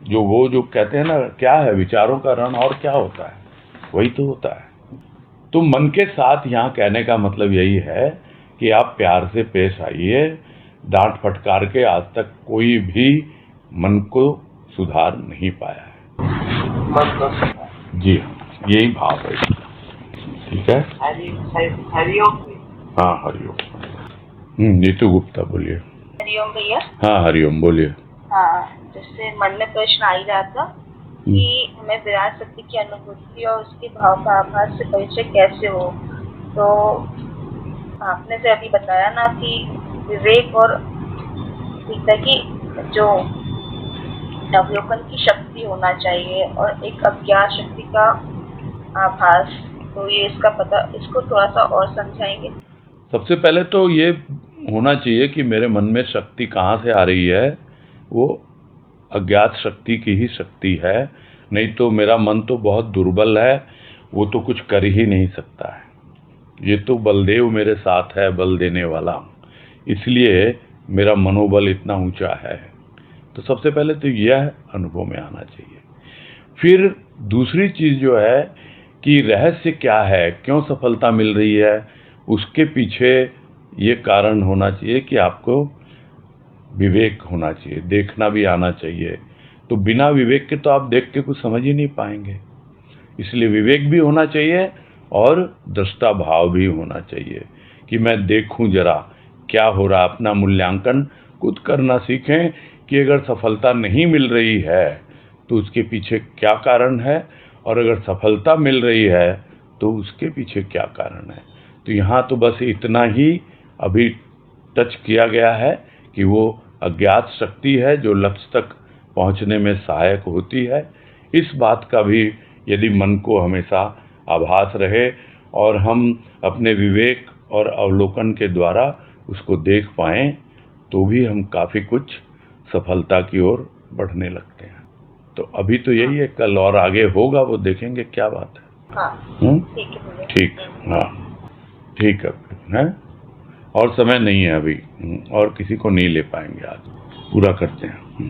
जो कहते हैं ना, क्या है, विचारों का रण और क्या होता है, वही तो होता है। तो मन के साथ यहाँ कहने का मतलब यही है कि आप प्यार से पेश आइए। डांट फटकार के आज तक कोई भी मन को सुधार नहीं पाया है। जी हाँ, यही भाव है। ठीक है,
हरिओम।
हाँ हरिओम। नीतू गुप्ता बोलिए।
हरिओम भैया।
हाँ हरिओम, बोलिए।
हाँ, जैसे मन में प्रश्न आ ही रहा था कि हमें विराट शक्ति की अनुभूति और उसके भाव का आभास से परिचय कैसे हो। तो आपने से अभी बताया ना कि विवेक और सीता की जो अवलोकन की शक्ति होना चाहिए और एक अज्ञात शक्ति का आभास, तो ये इसका पता, इसको थोड़ा सा और समझाएंगे?
सबसे पहले तो ये होना चाहिए कि मेरे मन में शक्ति कहाँ से आ रही है, वो अज्ञात शक्ति की ही शक्ति है, नहीं तो मेरा मन तो बहुत दुर्बल है, वो तो कुछ कर ही नहीं सकता है। ये तो बलदेव मेरे साथ है, बल देने वाला, इसलिए मेरा मनोबल इतना ऊंचा है। तो सबसे पहले तो यह अनुभव में आना चाहिए। फिर दूसरी चीज़ जो है कि रहस्य क्या है, क्यों सफलता मिल रही है, उसके पीछे ये कारण होना चाहिए कि आपको विवेक होना चाहिए, देखना भी आना चाहिए। तो बिना विवेक के तो आप देख के कुछ समझ ही नहीं पाएंगे, इसलिए विवेक भी होना चाहिए और दृष्टा भाव भी होना चाहिए कि मैं देखूं जरा क्या हो रहा। अपना मूल्यांकन खुद करना सीखें कि अगर सफलता नहीं मिल रही है तो उसके पीछे क्या कारण है, और अगर सफलता मिल रही है तो उसके पीछे क्या कारण है। तो यहाँ तो बस इतना ही अभी टच किया गया है कि वो अज्ञात शक्ति है जो लक्ष्य तक पहुँचने में सहायक होती है। इस बात का भी यदि मन को हमेशा आभास रहे और हम अपने विवेक और अवलोकन के द्वारा उसको देख पाएं, तो भी हम काफ़ी कुछ सफलता की ओर बढ़ने लगते हैं। तो अभी तो यही है, कल और आगे होगा, वो देखेंगे क्या बात है।
हाँ, ठीक है भैया।
ठीक, हाँ ठीक है। और समय नहीं है अभी, और किसी को नहीं ले पाएंगे, आज पूरा करते हैं।